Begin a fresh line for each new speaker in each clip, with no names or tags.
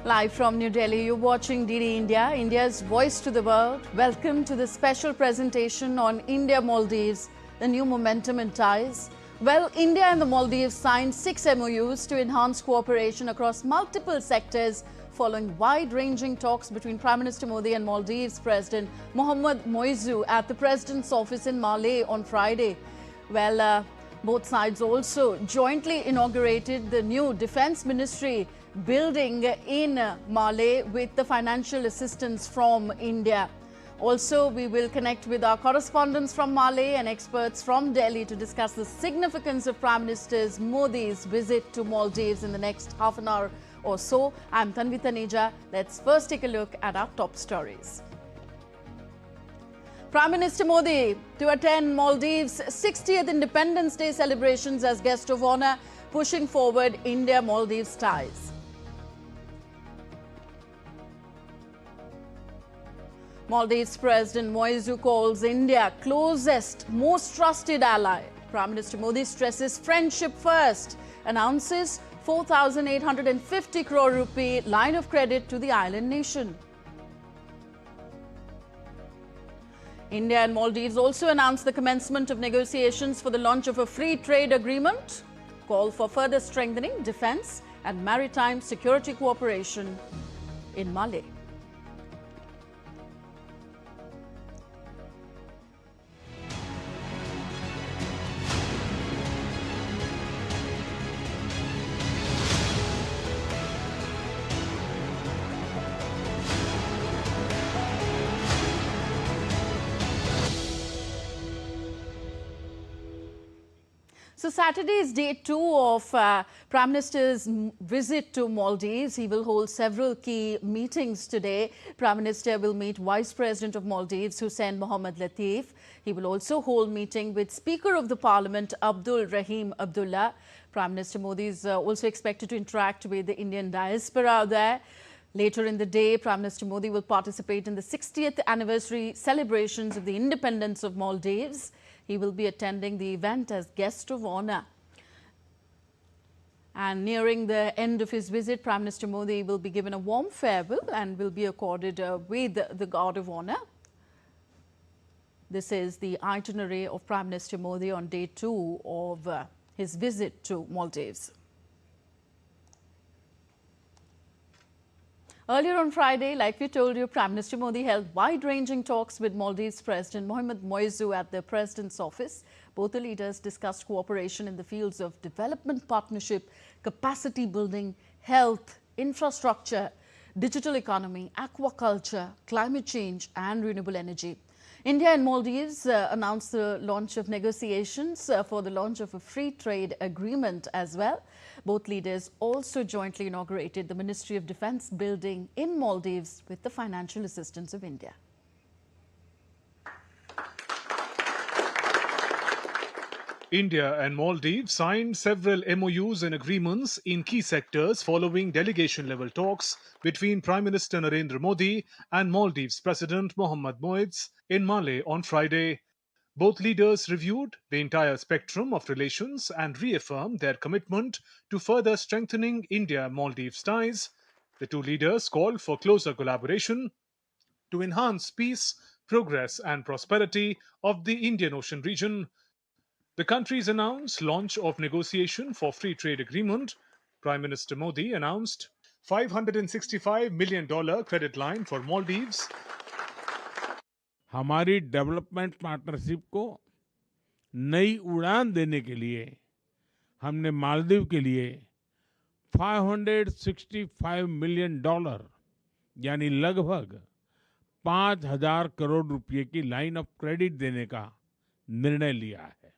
Live from New Delhi, you're watching DD India, India's voice to the world. Welcome to the special presentation on India-Maldives, the new momentum in ties. Well, India and the Maldives signed 6 MOUs to enhance cooperation across multiple sectors following wide-ranging talks between Prime Minister Modi and Maldives President Mohamed Moizu at the President's office in Malé on Friday. Well, both sides also jointly inaugurated the new Defence Ministry building in Malé with the financial assistance from India. Also, we will connect with our correspondents from Malé and experts from Delhi to discuss the significance of Prime Minister Modi's visit to Maldives in the next half an hour or so. I'm Tanvi Taneja. Let's first take a look at our top stories. Prime Minister Modi to attend Maldives' 60th Independence Day celebrations as guest of honour, pushing forward India-Maldives ties. Maldives President Moizu calls India closest, most trusted ally. Prime Minister Modi stresses friendship first, announces 4,850 crore rupee line of credit to the island nation. India and Maldives also announced the commencement of negotiations for the launch of a free trade agreement, call for further strengthening defence and maritime security cooperation in Malé. So Saturday is day 2 of Prime Minister's visit to Maldives. He will hold several key meetings today. Prime Minister will meet Vice President of Maldives, Hussein Mohamed Latif. He will also hold meeting with Speaker of the Parliament, Abdul Rahim Abdullah. Prime Minister Modi is also expected to interact with the Indian diaspora there. Later in the day, Prime Minister Modi will participate in the 60th anniversary celebrations of the independence of Maldives. He will be attending the event as guest of honour. And nearing the end of his visit, Prime Minister Modi will be given a warm farewell and will be accorded with the Guard of Honour. This is the itinerary of Prime Minister Modi on day 2 of his visit to Maldives. Earlier on Friday, like we told you, Prime Minister Modi held wide-ranging talks with Maldives President Mohamed Moizu at the President's office. Both the leaders discussed cooperation in the fields of development partnership, capacity building, health, infrastructure, digital economy, aquaculture, climate change and renewable energy. India and Maldives announced the launch of negotiations for the launch of a free trade agreement as well. Both leaders also jointly inaugurated the Ministry of Defence building in Maldives with the financial assistance of India.
India and Maldives signed several MOUs and agreements in key sectors following delegation-level talks between Prime Minister Narendra Modi and Maldives President Mohamed Moizu in Malé on Friday. Both leaders reviewed the entire spectrum of relations and reaffirmed their commitment to further strengthening India-Maldives ties. The two leaders called for closer collaboration to enhance peace, progress and prosperity of the Indian Ocean region. The countries announced launch of negotiation for free trade agreement. Prime Minister Modi announced $565 million credit line for Maldives.
हमारी development partnership को नई उड़ान देने के लिए हमने मालदीव के लिए $565 मिलियन यानी लगभग 5,000 करोड़ रुपए की लाइन ऑफ क्रेडिट देने का निर्णय लिया है।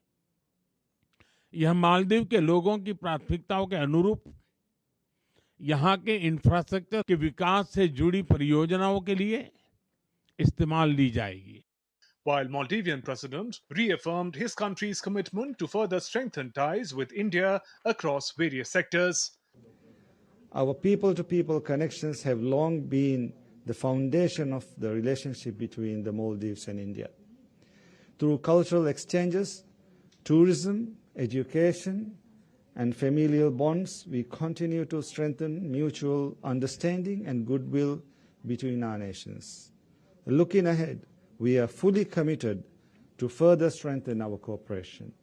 यह मालदीव के लोगों की प्राथमिकताओं के अनुरूप यहाँ के इंफ्रास्ट्रक्चर के विकास से जुड़ी परियोजनाओं के लिए इस्तेमाल ली जाएगी।
While Maldivian President reaffirmed his country's commitment to further strengthen ties with India across various sectors.
Our people-to-people connections have long been the foundation of the relationship between the Maldives and India. Through cultural exchanges, tourism, education, and familial bonds, we continue to strengthen mutual understanding and goodwill between our nations. Looking ahead, we are fully committed to further strengthen our cooperation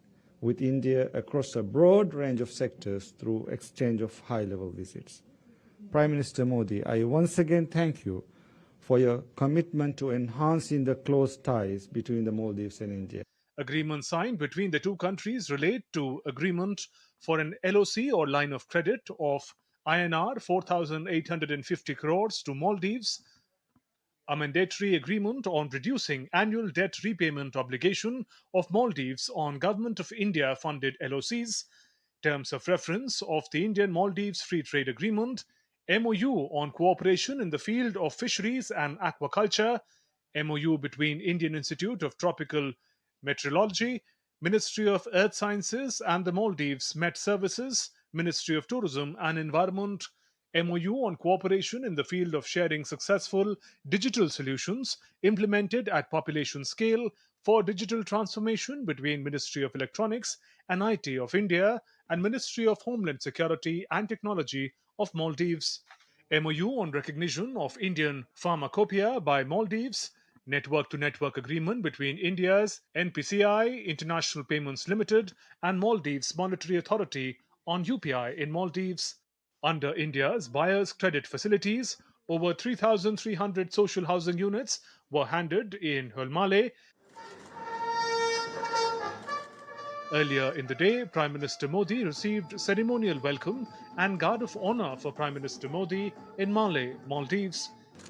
with India across a broad range of sectors through exchange of high-level visits. Prime Minister Modi, I once again thank you for your commitment to enhancing the close ties between the Maldives and India.
Agreements signed between the two countries relate to agreement for an LOC or line of credit of INR 4,850 crores to Maldives, a mandatory agreement on reducing annual debt repayment obligation of Maldives on Government of India funded LOCs, terms of reference of the Indian Maldives Free Trade Agreement, MOU on cooperation in the field of fisheries and aquaculture, MOU between Indian Institute of Tropical Meteorology, Ministry of Earth Sciences and the Maldives Met Services, Ministry of Tourism and Environment, MOU on cooperation in the field of sharing successful digital solutions implemented at population scale for digital transformation between Ministry of Electronics and IT of India and Ministry of Homeland Security and Technology of Maldives. MOU on recognition of Indian pharmacopoeia by Maldives, network to network agreement between India's NPCI, International Payments Limited, and Maldives Monetary Authority on UPI in Maldives. Under India's buyer's credit facilities, over 3,300 social housing units were handed in Hulmale. Earlier in the day, Prime Minister Modi received ceremonial welcome and guard of honor for Prime Minister Modi in Malé, Maldives.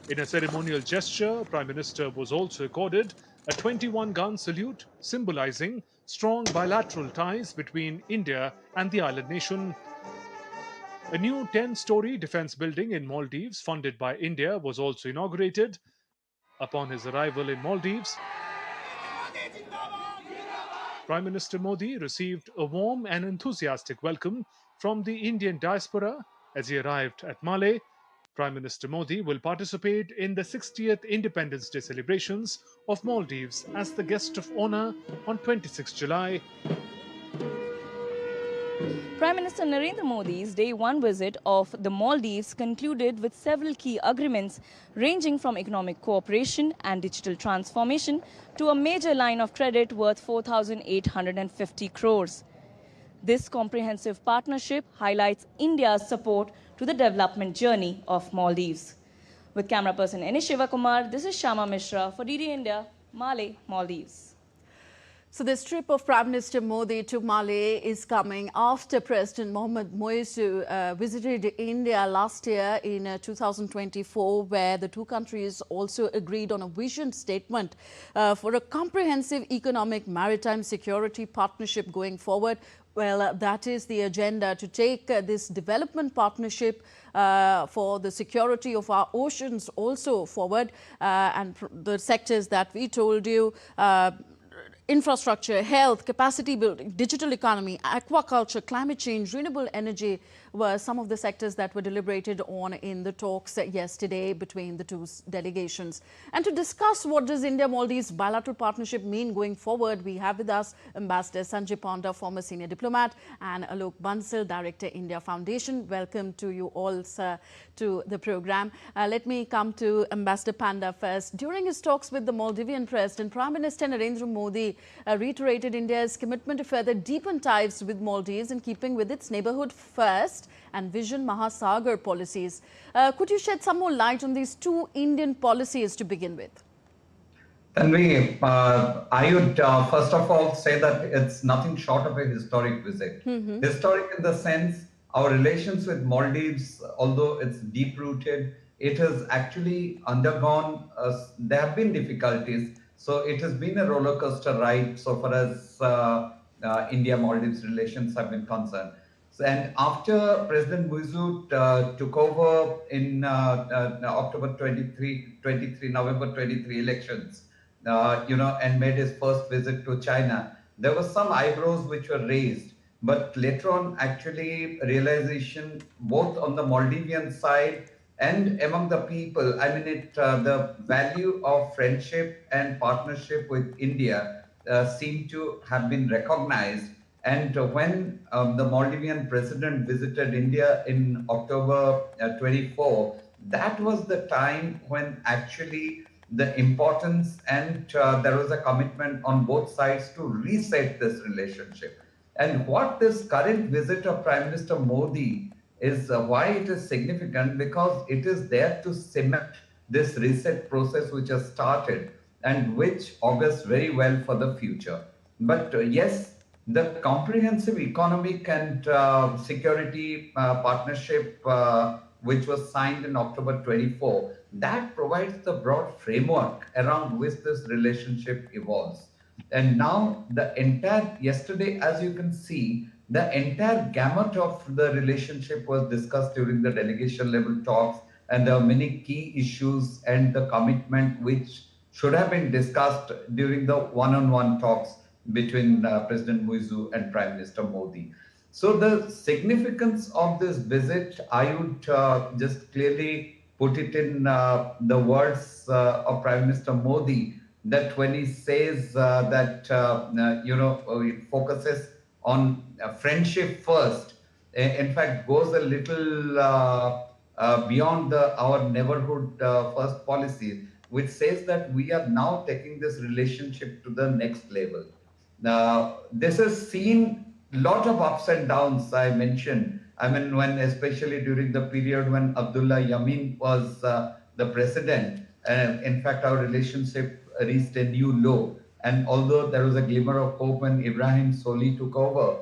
In a ceremonial gesture, Prime Minister was also accorded a 21-gun salute symbolizing strong bilateral ties between India and the island nation. A new 10-story defense building in Maldives, funded by India, was also inaugurated. Upon his arrival in Maldives, Prime Minister Modi received a warm and enthusiastic welcome from the Indian diaspora as he arrived at Malé. Prime Minister Modi will participate in the 60th Independence Day celebrations of Maldives as the guest of honor on 26 July.
Prime Minister Narendra Modi's day one visit of the Maldives concluded with several key agreements ranging from economic cooperation and digital transformation to a major line of credit worth 4,850 crores. This comprehensive partnership highlights India's support to the development journey of Maldives. With camera person N. Shivakumar, this is Shama Mishra for DD India, Malé, Maldives.
So this trip of Prime Minister Modi to Malé is coming after President Mohamed Moizu visited India last year in 2024, where the two countries also agreed on a vision statement for a comprehensive economic maritime security partnership going forward. Well, that is the agenda, to take this development partnership for the security of our oceans also forward, and the sectors that we told you, infrastructure, health, capacity building, digital economy, aquaculture, climate change, renewable energy were some of the sectors that were deliberated on in the talks yesterday between the two delegations. And to discuss what does India-Maldives bilateral partnership mean going forward, we have with us Ambassador Sanjay Panda, former senior diplomat, and Alok Bansal, Director, India Foundation. Welcome to you all, sir, to the program. Let me come to Ambassador Panda first. During his talks with the Maldivian President, Prime Minister Narendra Modi reiterated India's commitment to further deepen ties with Maldives in keeping with its neighborhood first and Vision Mahasagar policies. Could you shed some more light on these two Indian policies to begin with?
Tanvi, I would first of all say that it's nothing short of a historic visit. Historic in the sense our relations with Maldives, although it's deep-rooted, it has actually undergone, there have been difficulties. So it has been a roller coaster ride so far as India-Maldives relations have been concerned. So, and after President Moizu took over in October 23, November 23 elections, and made his first visit to China, there were some eyebrows which were raised. But later on, actually, realization both on the Maldivian side and among the people, I mean, the value of friendship and partnership with India seemed to have been recognized. And when the Maldivian president visited India in October 24, that was the time when actually the importance and there was a commitment on both sides to reset this relationship. And what this current visit of Prime Minister Modi is why it is significant, because it is there to cement this reset process which has started and which augurs very well for the future. But yes, the comprehensive economic and security partnership, which was signed in October 24, that provides the broad framework around which this relationship evolves. And now yesterday, as you can see, the entire gamut of the relationship was discussed during the delegation level talks, and there are many key issues and the commitment which should have been discussed during the one-on-one talks between President Muizu and Prime Minister Modi. So the significance of this visit, I would just clearly put it in the words of Prime Minister Modi, that when he says that it focuses on friendship first, in fact goes a little beyond our neighborhood first policy, which says that we are now taking this relationship to the next level. Now, this has seen lot of ups and downs. I mentioned, I mean, when especially during the period when Abdullah Yamin was the president, in fact, our relationship reached a new low. And although there was a glimmer of hope when Ibrahim Soli took over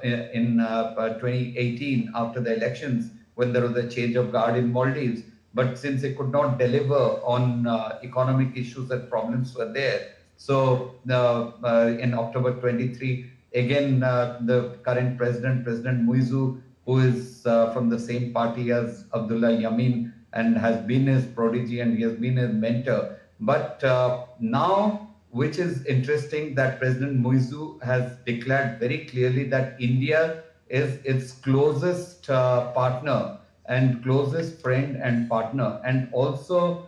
in 2018 after the elections, when there was a change of guard in Maldives, but since it could not deliver on economic issues and problems were there, so in October 23, again, the current president, President Muizu, who is from the same party as Abdullah Yamin and has been his prodigy and he has been his mentor. But now, which is interesting, that President Muizu has declared very clearly that India is its closest partner and closest friend and partner. And also,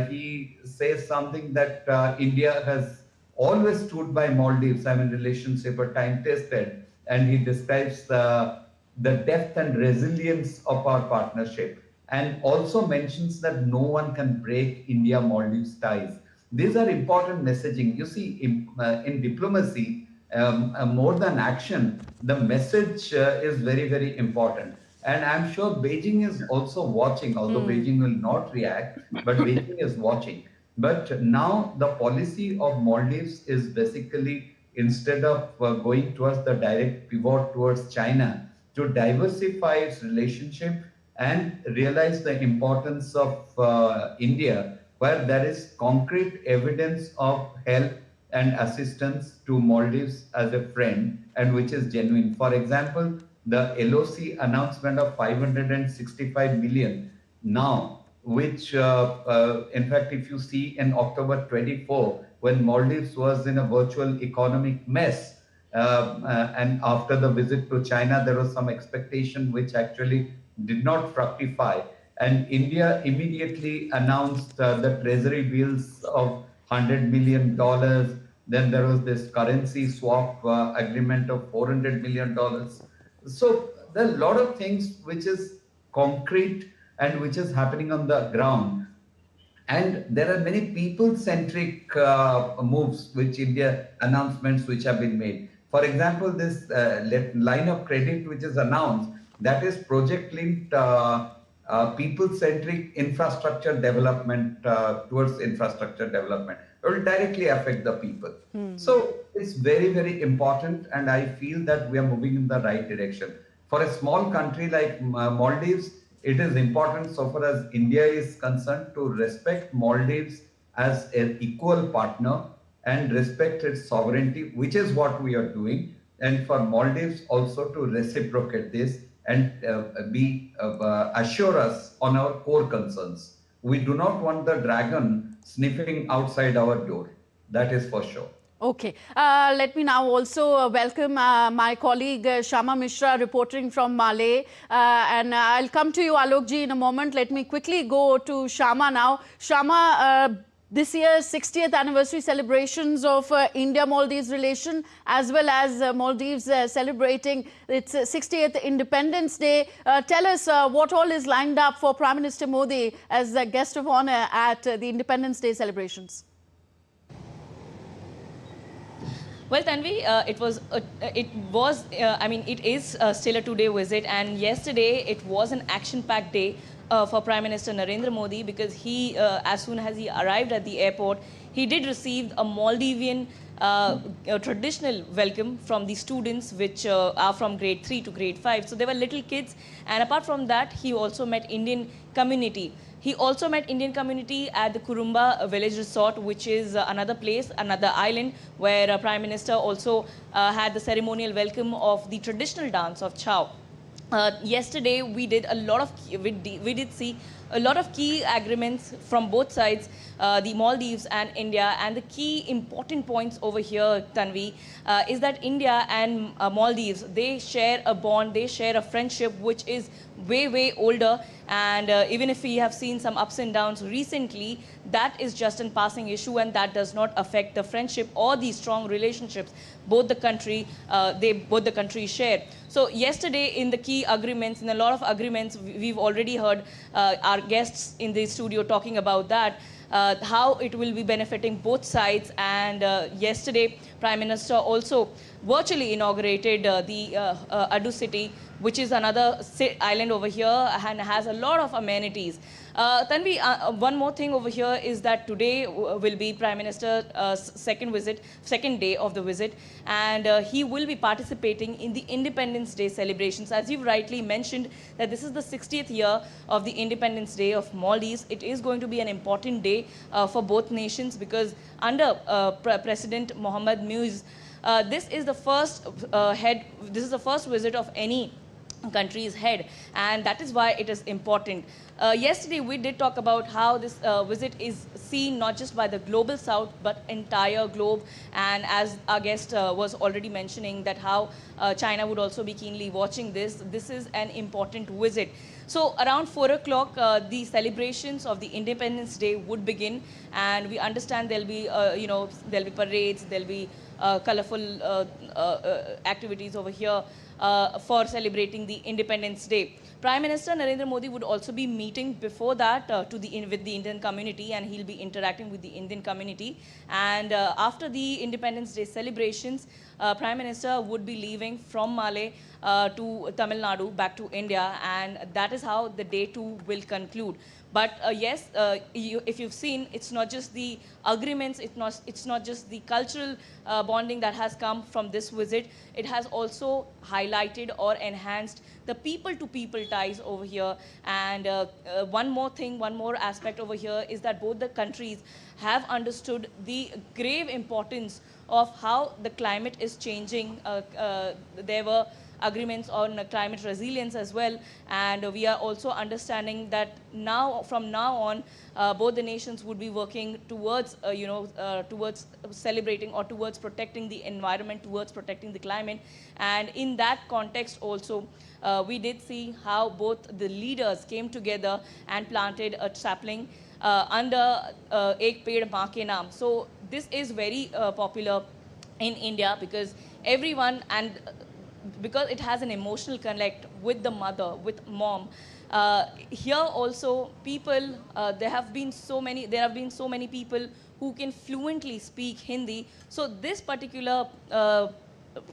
he says something that India has always stood by Maldives. I mean, relationship are time tested, and he describes the depth and resilience of our partnership, and also mentions that no one can break India-Maldives ties. These are important messaging. You see, in diplomacy, more than action, the message is very, very important. And I'm sure Beijing is also watching, although Beijing will not react, but Beijing is watching. But now the policy of Maldives is basically, instead of going towards the direct pivot towards China, to diversify its relationship and realize the importance of India, where there is concrete evidence of help and assistance to Maldives as a friend, and which is genuine. For example, the LOC announcement of 565 million now, which in fact, if you see in October 24, when Maldives was in a virtual economic mess, and after the visit to China, there was some expectation which actually did not fructify. And India immediately announced the treasury bills of $100 million. Then there was this currency swap agreement of $400 million. So there are a lot of things which is concrete and which is happening on the ground. And there are many people-centric moves, which India announcements which have been made. For example, this line of credit which is announced, that is project-linked people-centric infrastructure development towards infrastructure development. It will directly affect the people. So it's very, very important, and I feel that we are moving in the right direction. For a small country like Maldives, it is important, so far as India is concerned, to respect Maldives as an equal partner and respect its sovereignty, which is what we are doing. And for Maldives also to reciprocate this and assure us on our core concerns. We do not want the dragon sniffing outside our door. That is for sure.
Okay. Let me now also welcome my colleague Shama Mishra, reporting from Malé. And I'll come to you, Alok ji, in a moment. Let me quickly go to Shama now. Shama, this year's 60th anniversary celebrations of India-Maldives relation, as well as Maldives celebrating its 60th Independence Day. Tell us what all is lined up for Prime Minister Modi as the guest of honor at the Independence Day celebrations.
Well, Tanvi, it is still a two-day visit, and yesterday it was an action-packed day for Prime Minister Narendra Modi, because he, as soon as he arrived at the airport, he did receive a Maldivian traditional welcome from the students, which are from grade 3 to grade 5. So they were little kids, and apart from that, he also met Indian community. He also met Indian community at the Kurumba village resort, which is another place, another island, where Prime Minister also had the ceremonial welcome of the traditional dance of Chow. Yesterday, we did see a lot of key agreements from both sides, the Maldives and India. And the key important points over here, Tanvi, is that India and Maldives, they share a bond, they share a friendship which is way, way older. And even if we have seen some ups and downs recently, that is just a passing issue, and that does not affect the friendship or the strong relationships both the countries share. So yesterday, in the key agreements, in a lot of agreements, we've already heard our guests in the studio talking about that. How it will be benefiting both sides. And yesterday, Prime Minister also virtually inaugurated the Adu city, which is another island over here and has a lot of amenities. Tanvi, one more thing over here is that today will be Prime Minister's second day of the visit, and he will be participating in the Independence Day celebrations. As you've rightly mentioned, that this is the 60th year of the Independence Day of Maldives. It is going to be an important day for both nations, because under President Mohammed Muiz, this is the first visit of any country's head, and that is why it is important. Yesterday, we did talk about how this visit is seen not just by the global south, but entire globe. And as our guest was already mentioning, that how China would also be keenly watching this. This is an important visit. So around 4 o'clock, the celebrations of the Independence Day would begin, and we understand there'll be, there'll be parades, there'll be colorful activities over here for celebrating the Independence Day. Prime Minister Narendra Modi would also be meeting before that with the Indian community, and he'll be interacting with the Indian community. And after the Independence Day celebrations, Prime Minister would be leaving from Malé to Tamil Nadu back to India, and that is how the day 2 will conclude. But yes, if you've seen, it's not just the agreements, it's not just the cultural bonding that has come from this visit. It has also highlighted or enhanced the people-to-people ties over here. And one more aspect over here is that both the countries have understood the grave importance of how the climate is changing. There were agreements on climate resilience as well, and we are also understanding that from now on, both the nations would be working towards towards celebrating or towards protecting the environment, towards protecting the climate. And in that context also, we did see how both the leaders came together and planted a sapling under Ek Ped Maa Ke Naam. So this is very popular in India, because everyone, and because it has an emotional connect with the mother, with mom. Here also, people, there have been so many people who can fluently speak Hindi. So this particular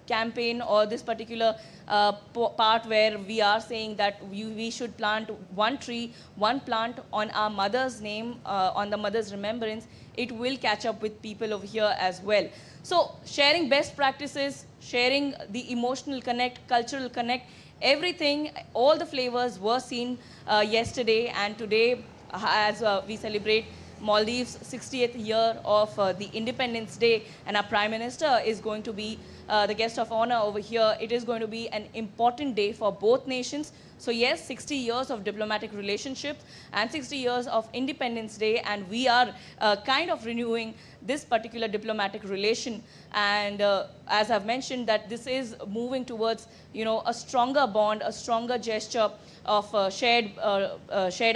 campaign, or this particular part where we are saying that we should plant one tree, one plant on our mother's name, on the mother's remembrance, it will catch up with people over here as well. So sharing best practices, sharing the emotional connect, cultural connect, everything, all the flavors were seen yesterday and today, as we celebrate Maldives' 60th year of the Independence Day, and our Prime Minister is going to be the guest of honor over here. It is going to be an important day for both nations. So yes, 60 years of diplomatic relationships and 60 years of Independence Day, and we are kind of renewing this particular diplomatic relation. And as I've mentioned, that this is moving towards, a stronger bond, a stronger gesture of shared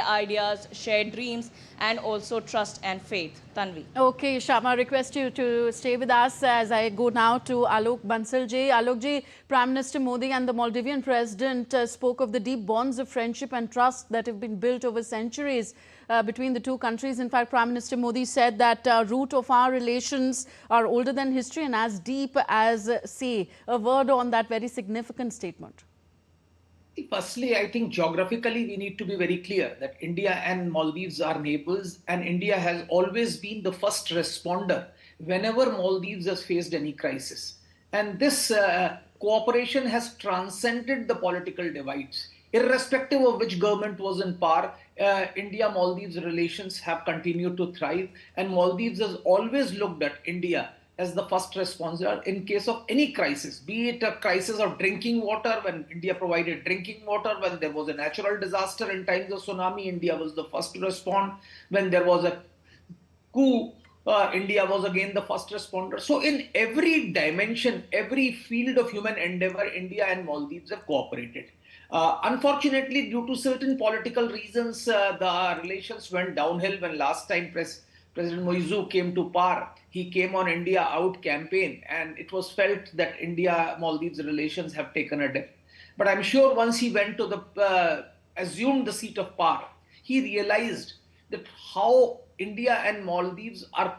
ideas, shared dreams, and also trust and faith. Tanvi.
Okay, Shama, request you to stay with us as I go now to Alok Bansal ji. Alok ji, Prime Minister Modi and the Maldivian President spoke of the deep bonds of friendship and trust that have been built over centuries between the two countries. In fact, Prime Minister Modi said that root of our relations are older than history and as deep as sea. A word on that very significant statement.
Firstly, I think geographically we need to be very clear that India and Maldives are neighbors, and India has always been the first responder whenever Maldives has faced any crisis. And this cooperation has transcended the political divides. Irrespective of which government was in power, India-Maldives relations have continued to thrive, and Maldives has always looked at India as the first responder in case of any crisis, be it a crisis of drinking water, when India provided drinking water, when there was a natural disaster in times of tsunami, India was the first to respond. When there was a coup, India was again the first responder. So in every dimension, every field of human endeavor, India and Maldives have cooperated. Unfortunately, due to certain political reasons, the relations went downhill when last time President Moizu came to power. He came on India Out campaign, and it was felt that India-Maldives relations have taken a dip. But I'm sure once he went to assumed the seat of power, he realized that how India and Maldives are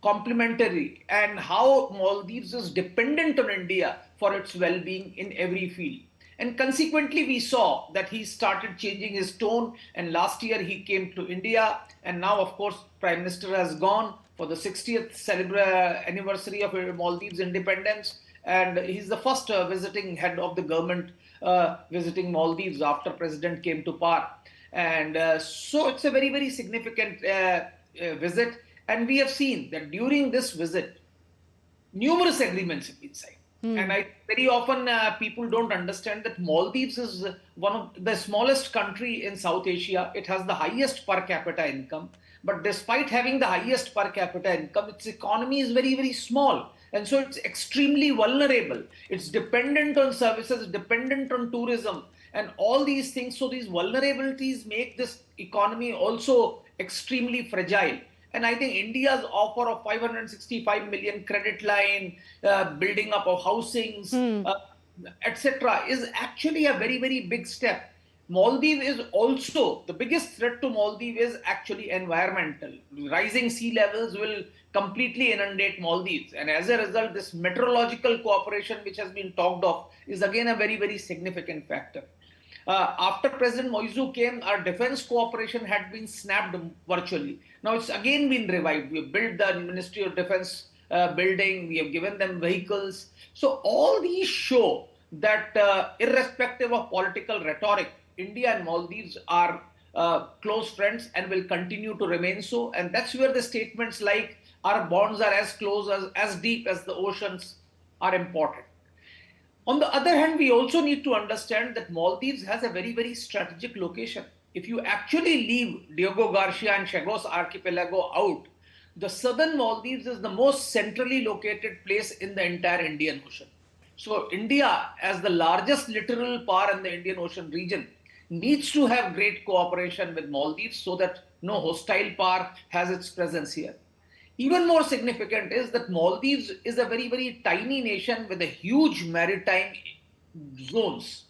complementary and how Maldives is dependent on India for its well-being in every field. And consequently, we saw that he started changing his tone. And last year he came to India. And now, of course, Prime Minister has gone for the 60th anniversary of Maldives independence. And he's the first visiting head of the government visiting Maldives after President came to power. And so it's a very, very significant visit. And we have seen that during this visit, numerous agreements have been signed. And very often people don't understand that Maldives is one of the smallest country in South Asia. It has the highest per capita income. But despite having the highest per capita income, its economy is very, very small. And so it's extremely vulnerable. It's dependent on services, dependent on tourism, and all these things. So these vulnerabilities make this economy also extremely fragile. And I think India's offer of 565 million credit line, building up of housings, etc., is actually a very, very big step. Maldives is also, the biggest threat to Maldives is actually environmental. Rising sea levels will completely inundate Maldives. And as a result, this meteorological cooperation, which has been talked of, is again a very, very significant factor. After President Moizu came, our defense cooperation had been snapped virtually. Now it's again been revived. We have built the Ministry of Defense building. We have given them vehicles. So all these show that irrespective of political rhetoric, India and Maldives are close friends and will continue to remain so. And that's where the statements like our bonds are as close, as deep as the oceans are important. On the other hand, we also need to understand that Maldives has a very, very strategic location. If you actually leave Diego Garcia and Chagos archipelago out, the southern Maldives is the most centrally located place in the entire Indian Ocean. So India, as the largest littoral power in the Indian Ocean region, needs to have great cooperation with Maldives so that no hostile power has its presence here. Even more significant is that Maldives is a very, very tiny nation with a huge maritime zones.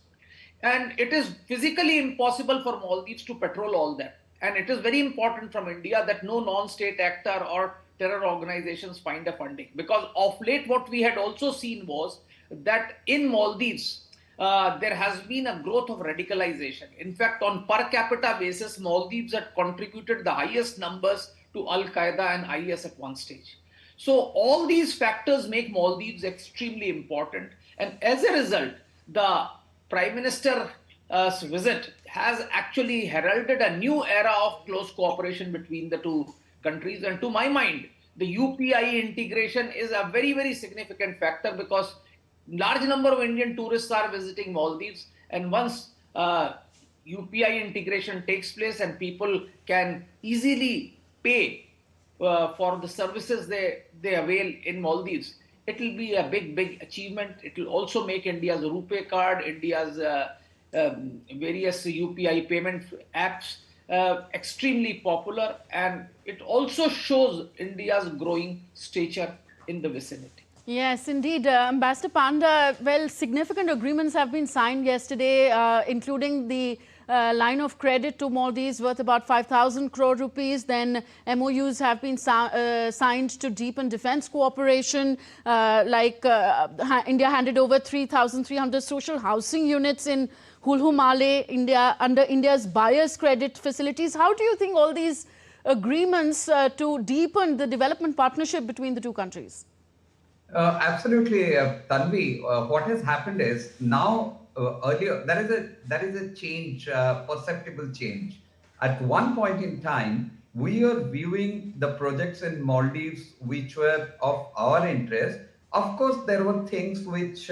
And it is physically impossible for Maldives to patrol all that. And it is very important from India that no non-state actor or terror organizations find a funding. Because of late, what we had also seen was that in Maldives, there has been a growth of radicalization. In fact, on per capita basis, Maldives had contributed the highest numbers to Al-Qaeda and IS at one stage. So all these factors make Maldives extremely important. And as a result, the Prime Minister's visit has actually heralded a new era of close cooperation between the two countries. And to my mind, the UPI integration is a very, very significant factor because large number of Indian tourists are visiting Maldives. And once UPI integration takes place and people can easily pay for the services they avail in Maldives, it will be a big, big achievement. It will also make India's RuPay card, India's various UPI payment apps, extremely popular, and it also shows India's growing stature in the vicinity.
Yes, indeed. Ambassador Panda, well, significant agreements have been signed yesterday, including the line of credit to Maldives worth about 5,000 crore rupees. Then MOUs have been signed to deepen defense cooperation. India handed over 3,300 social housing units in Hulhu Male, India, under India's buyer's credit facilities. How do you think all these agreements to deepen the development partnership between the two countries?
Absolutely, Tanvi. What has happened is now earlier there is a change, perceptible change. At one point in time, we are viewing the projects in Maldives which were of our interest. Of course, there were things which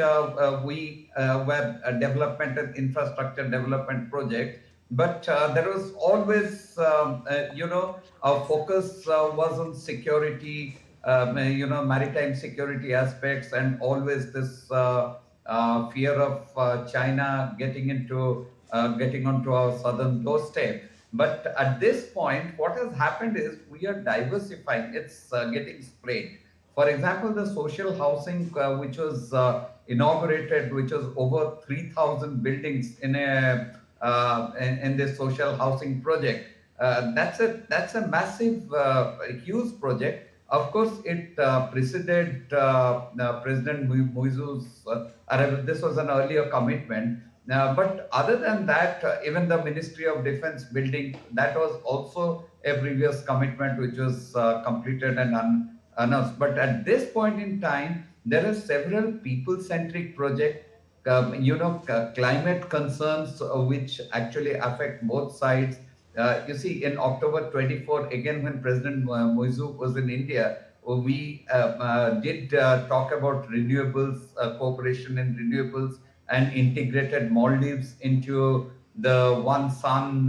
we were development and infrastructure development projects, but there was always, our focus was on security, maritime security aspects, and always this fear of China getting onto our southern doorstep. But at this point, what has happened is we are diversifying. It's getting spread. For example, the social housing, which was inaugurated, which was over 3,000 buildings in this social housing project. That's a massive, huge project. Of course, it preceded President Muizu's. This was an earlier commitment. But other than that, even the Ministry of Defense building, that was also a previous commitment which was completed and announced. But at this point in time, there are several people-centric projects, climate concerns which actually affect both sides. You see, in October 24, again, when President Muizu was in India, we did talk about renewables, cooperation in renewables, and integrated Maldives into the one sun,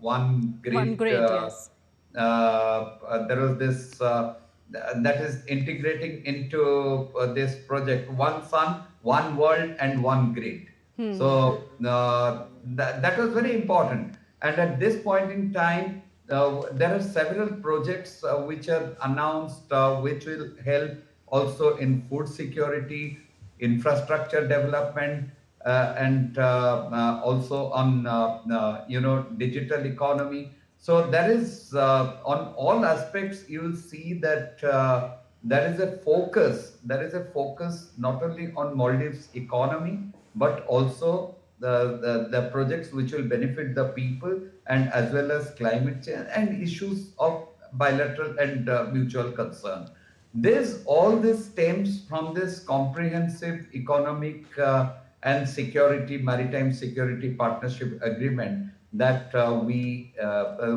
one grid.
One grid, yes.
There was this that is integrating into this project, one sun, one world, and one grid. So that was very important. And at this point in time, there are several projects which are announced, which will help also in food security, infrastructure development, and also on digital economy. So there is on all aspects you will see that there is a focus. There is a focus not only on Maldives economy, but also the projects which will benefit the people, and as well as climate change and issues of bilateral and mutual concern. All this stems from this comprehensive economic and security, maritime security partnership agreement that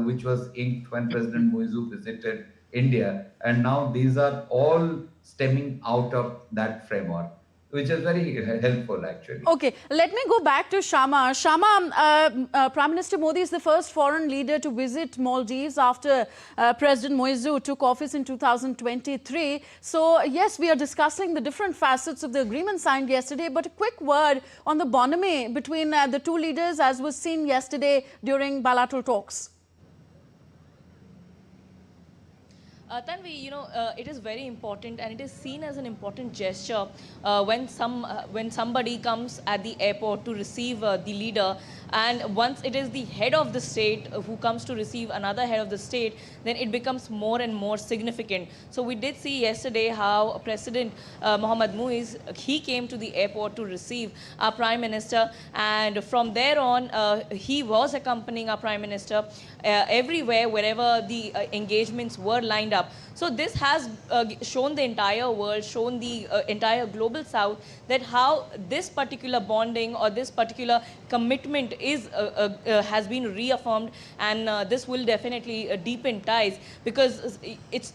which was inked when President Muizu visited India, and now these are all stemming out of that framework, which is very helpful, actually.
Okay, let me go back to Shama. Shama, Prime Minister Modi is the first foreign leader to visit Maldives after President Muizu took office in 2023. So, yes, we are discussing the different facets of the agreement signed yesterday, but a quick word on the bonhomie between the two leaders as was seen yesterday during bilateral talks.
Tanvi, it is very important, and it is seen as an important gesture when somebody comes at the airport to receive the leader, and once it is the head of the state who comes to receive another head of the state, then it becomes more and more significant. So we did see yesterday how President Mohammad Muiz, he came to the airport to receive our Prime Minister, and from there on he was accompanying our Prime Minister everywhere wherever the engagements were lined up. So this has shown the entire world, shown the entire global south that how this particular bonding or this particular commitment has been reaffirmed, and this will definitely deepen ties, because it's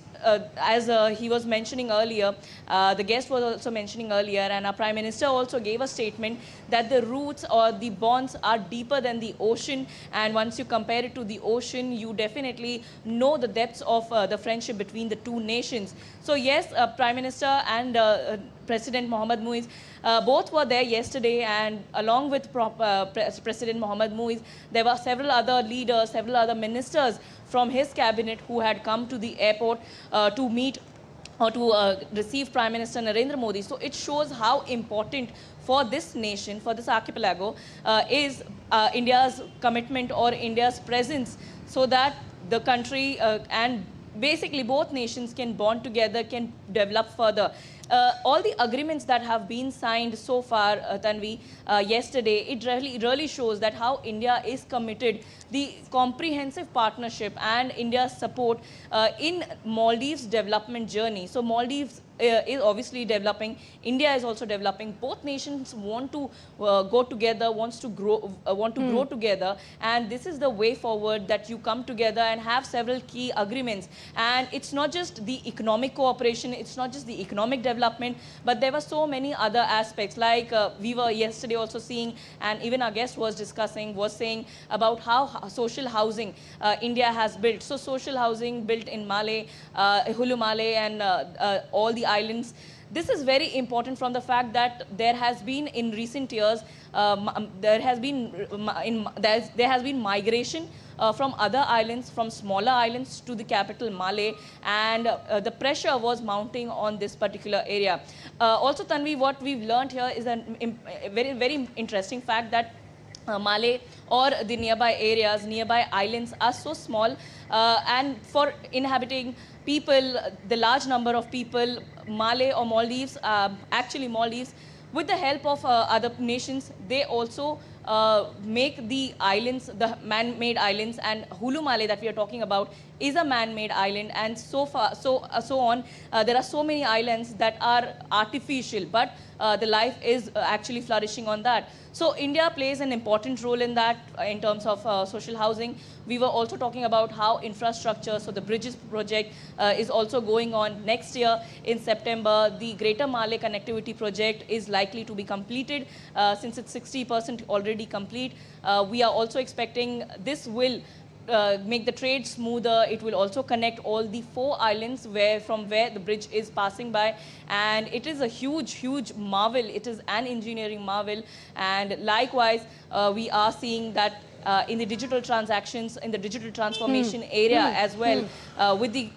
as he was mentioning earlier, the guest was also mentioning earlier, and our Prime Minister also gave a statement that the roots or the bonds are deeper than the ocean, and once you compare it to the ocean, you definitely know the depths of the friendship between the two nations. So yes, Prime Minister and President Mohammad Muiz. Both were there yesterday, and along with President Mohammad Muiz, there were several other leaders, several other ministers from his cabinet who had come to the airport to meet or to receive Prime Minister Narendra Modi. So it shows how important for this nation, for this archipelago, is India's commitment or India's presence, so that the country and basically both nations can bond together, can develop further. All the agreements that have been signed so far, Tanvi, yesterday, it really shows that how India is committed, the comprehensive partnership and India's support in Maldives' development journey. So Maldives is obviously developing. India is also developing. Both nations want to go together, want to grow together, and this is the way forward, that you come together and have several key agreements. And it's not just the economic cooperation, it's not just the economic development, but there were so many other aspects. Like we were yesterday also seeing, and even our guest was saying about how social housing India has built. So social housing built in Malé, Hulu Malé, and all the islands. This is very important from the fact that there has been in recent years there has been migration from other islands, from smaller islands to the capital Malé, and the pressure was mounting on this particular area. Also, Tanvi, what we've learned here is a very interesting fact that Malé or the nearby areas, nearby islands are so small, and for inhabiting people, the large number of people, Malé or Maldives, actually Maldives, with the help of other nations, they also make the islands, the man-made islands, and Hulu Malé that we are talking about is a man-made island, and so on. There are so many islands that are artificial, but the life is actually flourishing on that. So India plays an important role in that in terms of social housing. We were also talking about how infrastructure, so the bridges project is also going on. Next year in September, the Greater Malé Connectivity Project is likely to be completed since it's 60% already complete. We are also expecting this will make the trade smoother. It will also connect all the 4 islands from where the bridge is passing by, and it is a huge marvel. It is an engineering marvel, and likewise we are seeing that in the digital transactions, in the digital transformation area as well, with the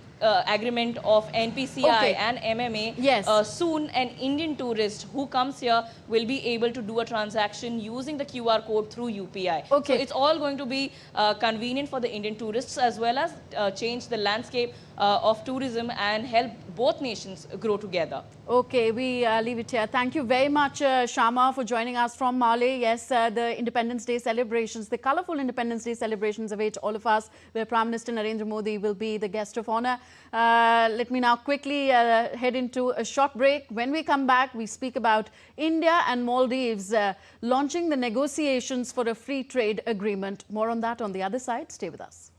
agreement of NPCI and MMA.
Yes.
Soon an Indian tourist who comes here will be able to do a transaction using the QR code through UPI.
Okay.
So it's all going to be convenient for the Indian tourists, as well as change the landscape of tourism and help both nations grow together.
Okay, we leave it here. Thank you very much, Shama, for joining us from Malé. Yes, the Independence Day celebrations, the colorful Independence Day celebrations await all of us, where Prime Minister Narendra Modi will be the guest of honor. Let me now quickly head into a short break. When we come back, we speak about India and Maldives launching the negotiations for a free trade agreement. More on that on the other side. Stay with us.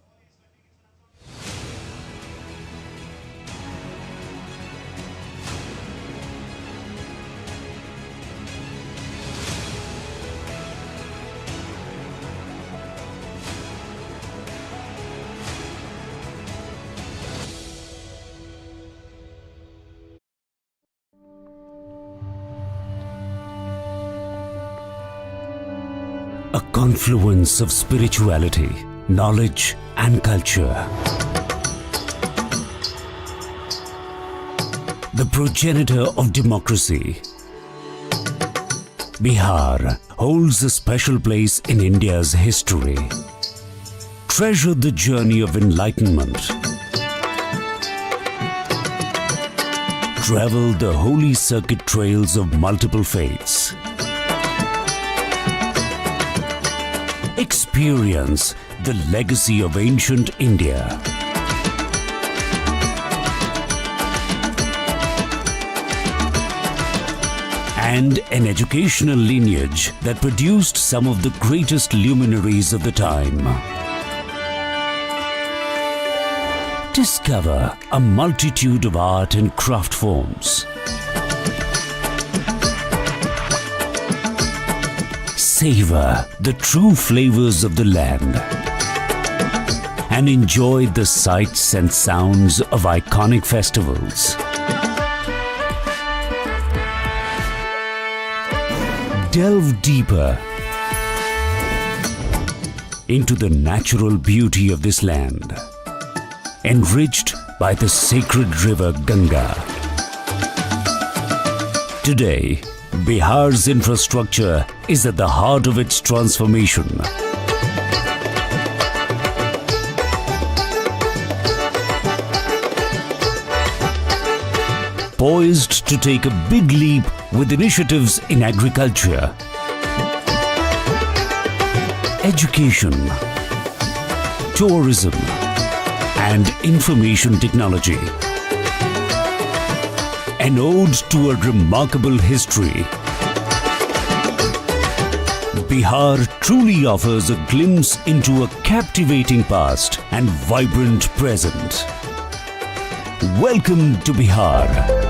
A confluence of spirituality, knowledge and culture. The progenitor of democracy, Bihar holds a special place in India's history. Treasure the journey of enlightenment. Travel the holy circuit trails of multiple faiths. Experience the legacy of ancient India. And an educational lineage that produced some of the greatest luminaries of the time. Discover a multitude of art and craft forms. Savor the true flavors of the land and enjoy the sights and sounds of iconic festivals. delve deeper into the natural beauty of this land, enriched by the sacred river Ganga. Today, Bihar's infrastructure is at the heart of its transformation. Poised to take a big leap with initiatives in agriculture, education, tourism, and information technology. An ode to a remarkable history. Bihar truly offers a glimpse into a captivating past and vibrant present. Welcome to Bihar.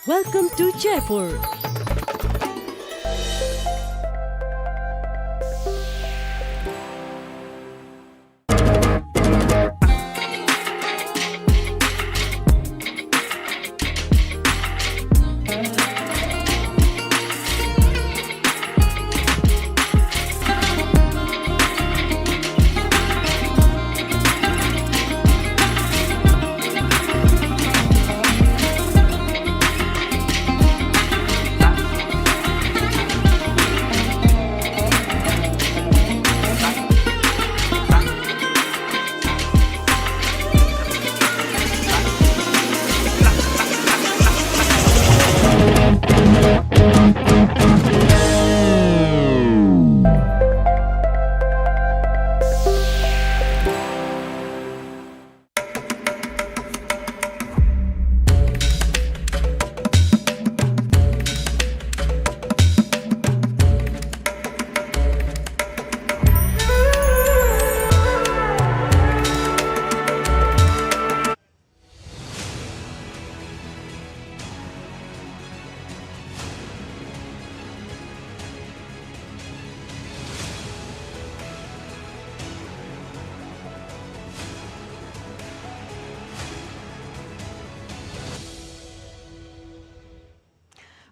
Welcome to Jaipur.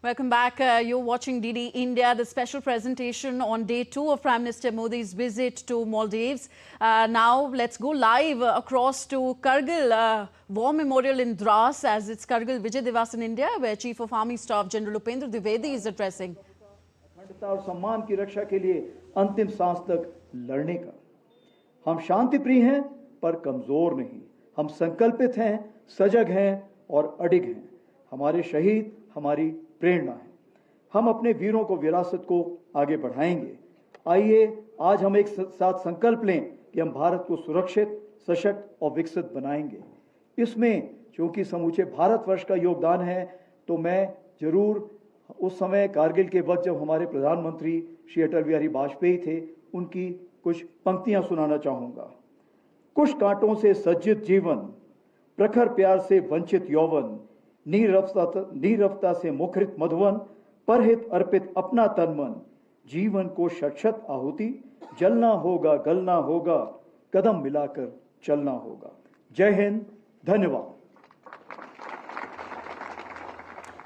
Welcome back. You're watching DD India, the special presentation on day 2 of Prime Minister Modi's visit to Maldives. Now let's go live across to Kargil War Memorial in Diwas, as it's Kargil Vijay Diwas in India, where Chief of Army Staff General Upendra Dwivedi is addressing.
अखंडता और सम्मान की रक्षा के लिए अंतिम सांस तक लड़ने का हम शांति प्रिय हैं पर कमजोर नहीं, हम संकल्पित हैं, सजग हैं और अडिग हैं। हमारे शहीद हमारी प्रेरणा है। हम अपने वीरों को विरासत को आगे बढ़ाएंगे। आइए आज हम एक साथ संकल्प लें कि हम भारत को सुरक्षित, सशक्त और विकसित बनाएंगे। इसमें क्योंकि समूचे भारतवर्ष का योगदान है, तो मैं जरूर उस समय कारगिल के वक्त जब हमारे प्रधानमंत्री श्री अटल बिहारी वाजपेयी थे, उनकी कुछ पंक्तियां सुनाना चाहूंगा। कुछ कांटों से सज्जित जीवन, प्रखर प्यार से वंचित यौवन, नीरवता से मुखरित मधुवन, परहित अर्पित अपना तन मन, जीवन को शत आहुति, जलना होगा गलना होगा, कदम मिलाकर चलना होगा। जय हिंद, धन्यवाद।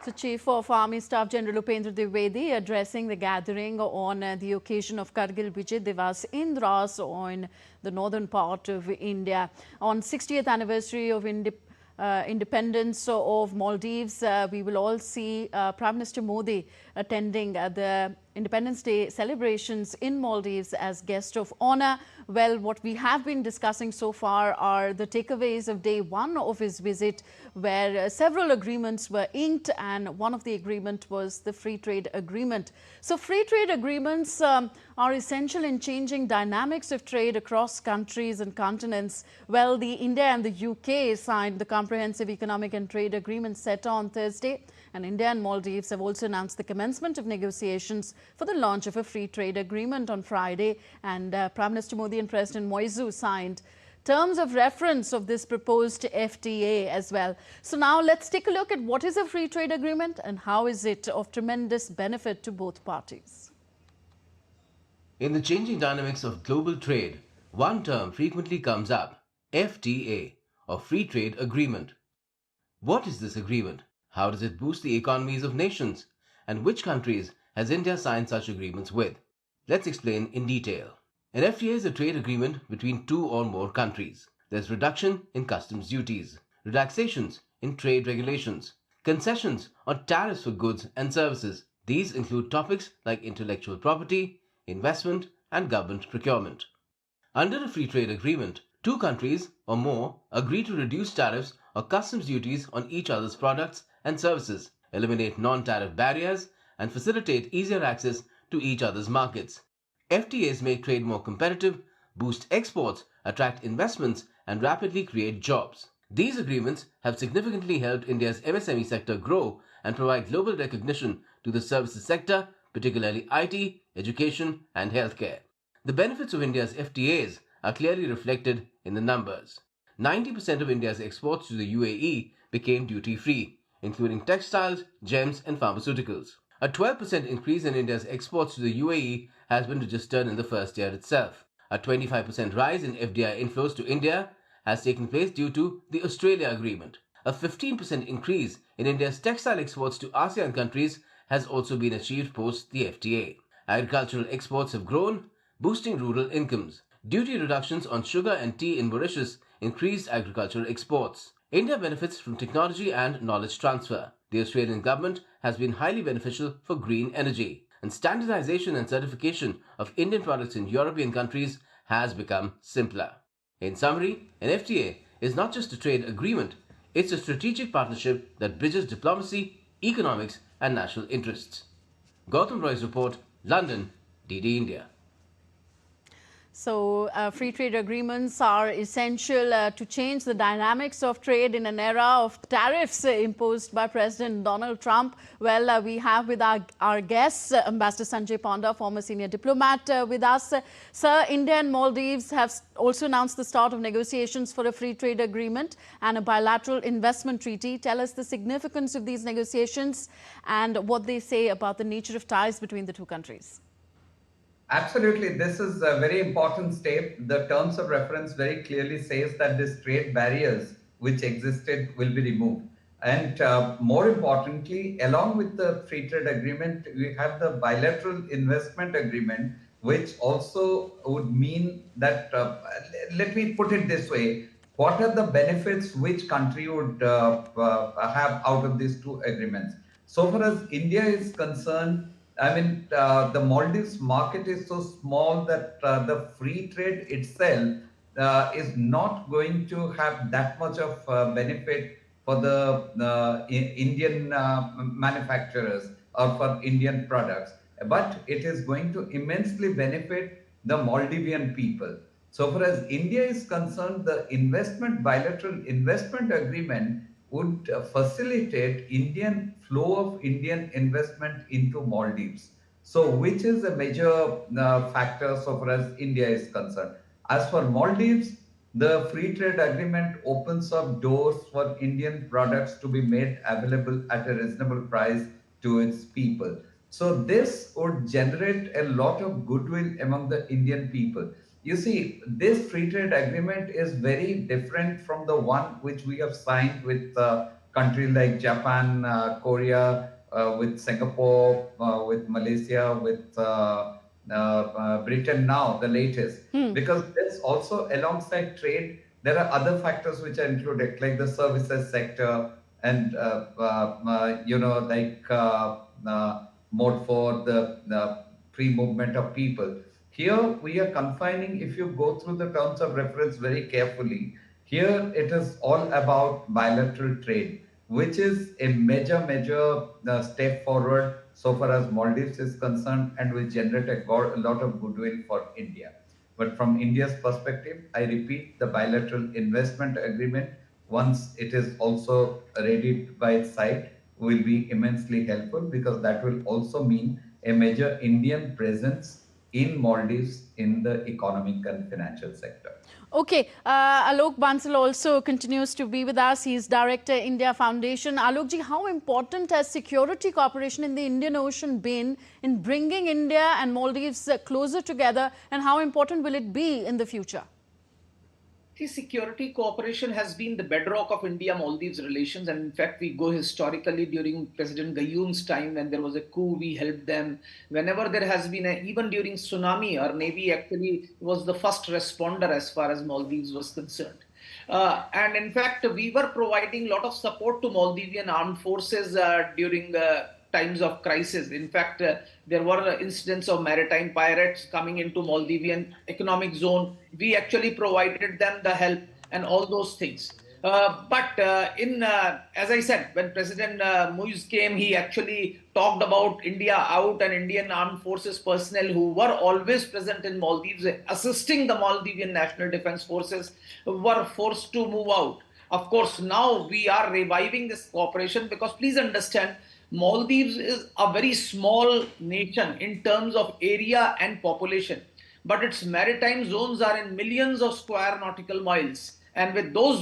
So Chief of Army Staff General Upendra Dwivedi addressing the gathering on the occasion of Kargil Vijay Diwas in Diwas on the northern part of India. On 60th anniversary of independence of Maldives, we will all see Prime Minister Modi attending the Independence Day celebrations in Maldives as guest of honor. Well, what we have been discussing so far are the takeaways of day one of his visit, where several agreements were inked, and one of the agreement was the free trade agreement. So free trade agreements are essential in changing dynamics of trade across countries and continents. Well, the India and the UK signed the Comprehensive Economic and Trade Agreement CETA on Thursday, and India and Maldives have also announced the commencement of negotiations for the launch of a free trade agreement on Friday, and Prime Minister Modi and President Moizu signed terms of reference of this proposed FTA as well. So now let's take a look at what is a free trade agreement and how is it of tremendous benefit to both parties.
In the changing dynamics of global trade, one term frequently comes up: FTA, or Free Trade Agreement. What is this agreement? How does it boost the economies of nations? And which countries has India signed such agreements with? Let's explain in detail. An FTA is a trade agreement between two or more countries. There's reduction in customs duties, relaxations in trade regulations, concessions on tariffs for goods and services. These include topics like intellectual property, investment, and government procurement. Under a free trade agreement, two countries or more agree to reduce tariffs or customs duties on each other's products and services, eliminate non-tariff barriers, and facilitate easier access to each other's markets. FTAs make trade more competitive, boost exports, attract investments, and rapidly create jobs. These agreements have significantly helped India's MSME sector grow and provide global recognition to the services sector, particularly IT, education, and healthcare. The benefits of India's FTAs are clearly reflected in the numbers. 90% of India's exports to the UAE became duty-free, including textiles, gems, and pharmaceuticals. A 12% increase in India's exports to the UAE has been registered in the first year itself. A 25% rise in FDI inflows to India has taken place due to the Australia Agreement. A 15% increase in India's textile exports to ASEAN countries has also been achieved post the FTA. Agricultural exports have grown, boosting rural incomes. Duty reductions on sugar and tea in Mauritius increased agricultural exports. India benefits from technology and knowledge transfer. The Australian government has been highly beneficial for green energy, and standardization and certification of Indian products in European countries has become simpler. In summary, an FTA is not just a trade agreement, it's a strategic partnership that bridges diplomacy, economics, and national interests. Gautam Roy's report, London, DD India.
So free trade agreements are essential to change the dynamics of trade in an era of tariffs imposed by President Donald Trump. Well, we have with our guests, Ambassador Sanjay Panda, former senior diplomat, with us. Sir, India and Maldives have also announced the start of negotiations for a free trade agreement and a bilateral investment treaty. Tell us the significance of these negotiations and what they say about the nature of ties between the two countries.
Absolutely. This is a very important step. The terms of reference very clearly says that these trade barriers which existed will be removed. And more importantly, along with the free trade agreement, we have the bilateral investment agreement, which also would mean that, let me put it this way, what are the benefits which country would have out of these two agreements? So far as India is concerned, I mean, the Maldives market is so small that the free trade itself is not going to have that much of benefit for the Indian manufacturers or for Indian products. But it is going to immensely benefit the Maldivian people. So far as India is concerned, the bilateral investment agreement would facilitate Indian flow of Indian investment into Maldives. So, which is a major factor so far as India is concerned. As for Maldives, the free trade agreement opens up doors for Indian products to be made available at a reasonable price to its people. So, this would generate a lot of goodwill among the Indian people. You see, this free trade agreement is very different from the one which we have signed with countries like Japan, Korea, with Singapore, with Malaysia, with Britain now, the latest. Because this also, alongside trade, there are other factors which are included, like the services sector and, mode for the free movement of people. Here we are confining, if you go through the terms of reference very carefully, here it is all about bilateral trade, which is a major step forward so far as Maldives is concerned and will generate a lot of goodwill for India. But from India's perspective, I repeat, the bilateral investment agreement, once it is also ready by its side, will be immensely helpful because that will also mean a major Indian presence in Maldives in the economic and financial sector.
Okay, Alok Bansal also continues to be with us. He's Director, India Foundation. Alokji, how important has security cooperation in the Indian Ocean been in bringing India and Maldives closer together, and how important will it be in the future?
See, security cooperation has been the bedrock of India-Maldives relations, and in fact, we go historically during President Gayoom's time when there was a coup, we helped them. Whenever there has been even during tsunami, our Navy actually was the first responder as far as Maldives was concerned. And in fact, we were providing a lot of support to Maldivian armed forces during times of crisis. In fact, there were incidents of maritime pirates coming into Maldivian economic zone. We actually provided them the help and all those things. But as I said, when President Muiz came, he actually talked about India out, and Indian armed forces personnel who were always present in Maldives, assisting the Maldivian National Defense Forces, were forced to move out. Of course, now we are reviving this cooperation because please understand, Maldives is a very small nation in terms of area and population, but its maritime zones are in millions of square nautical miles. And with those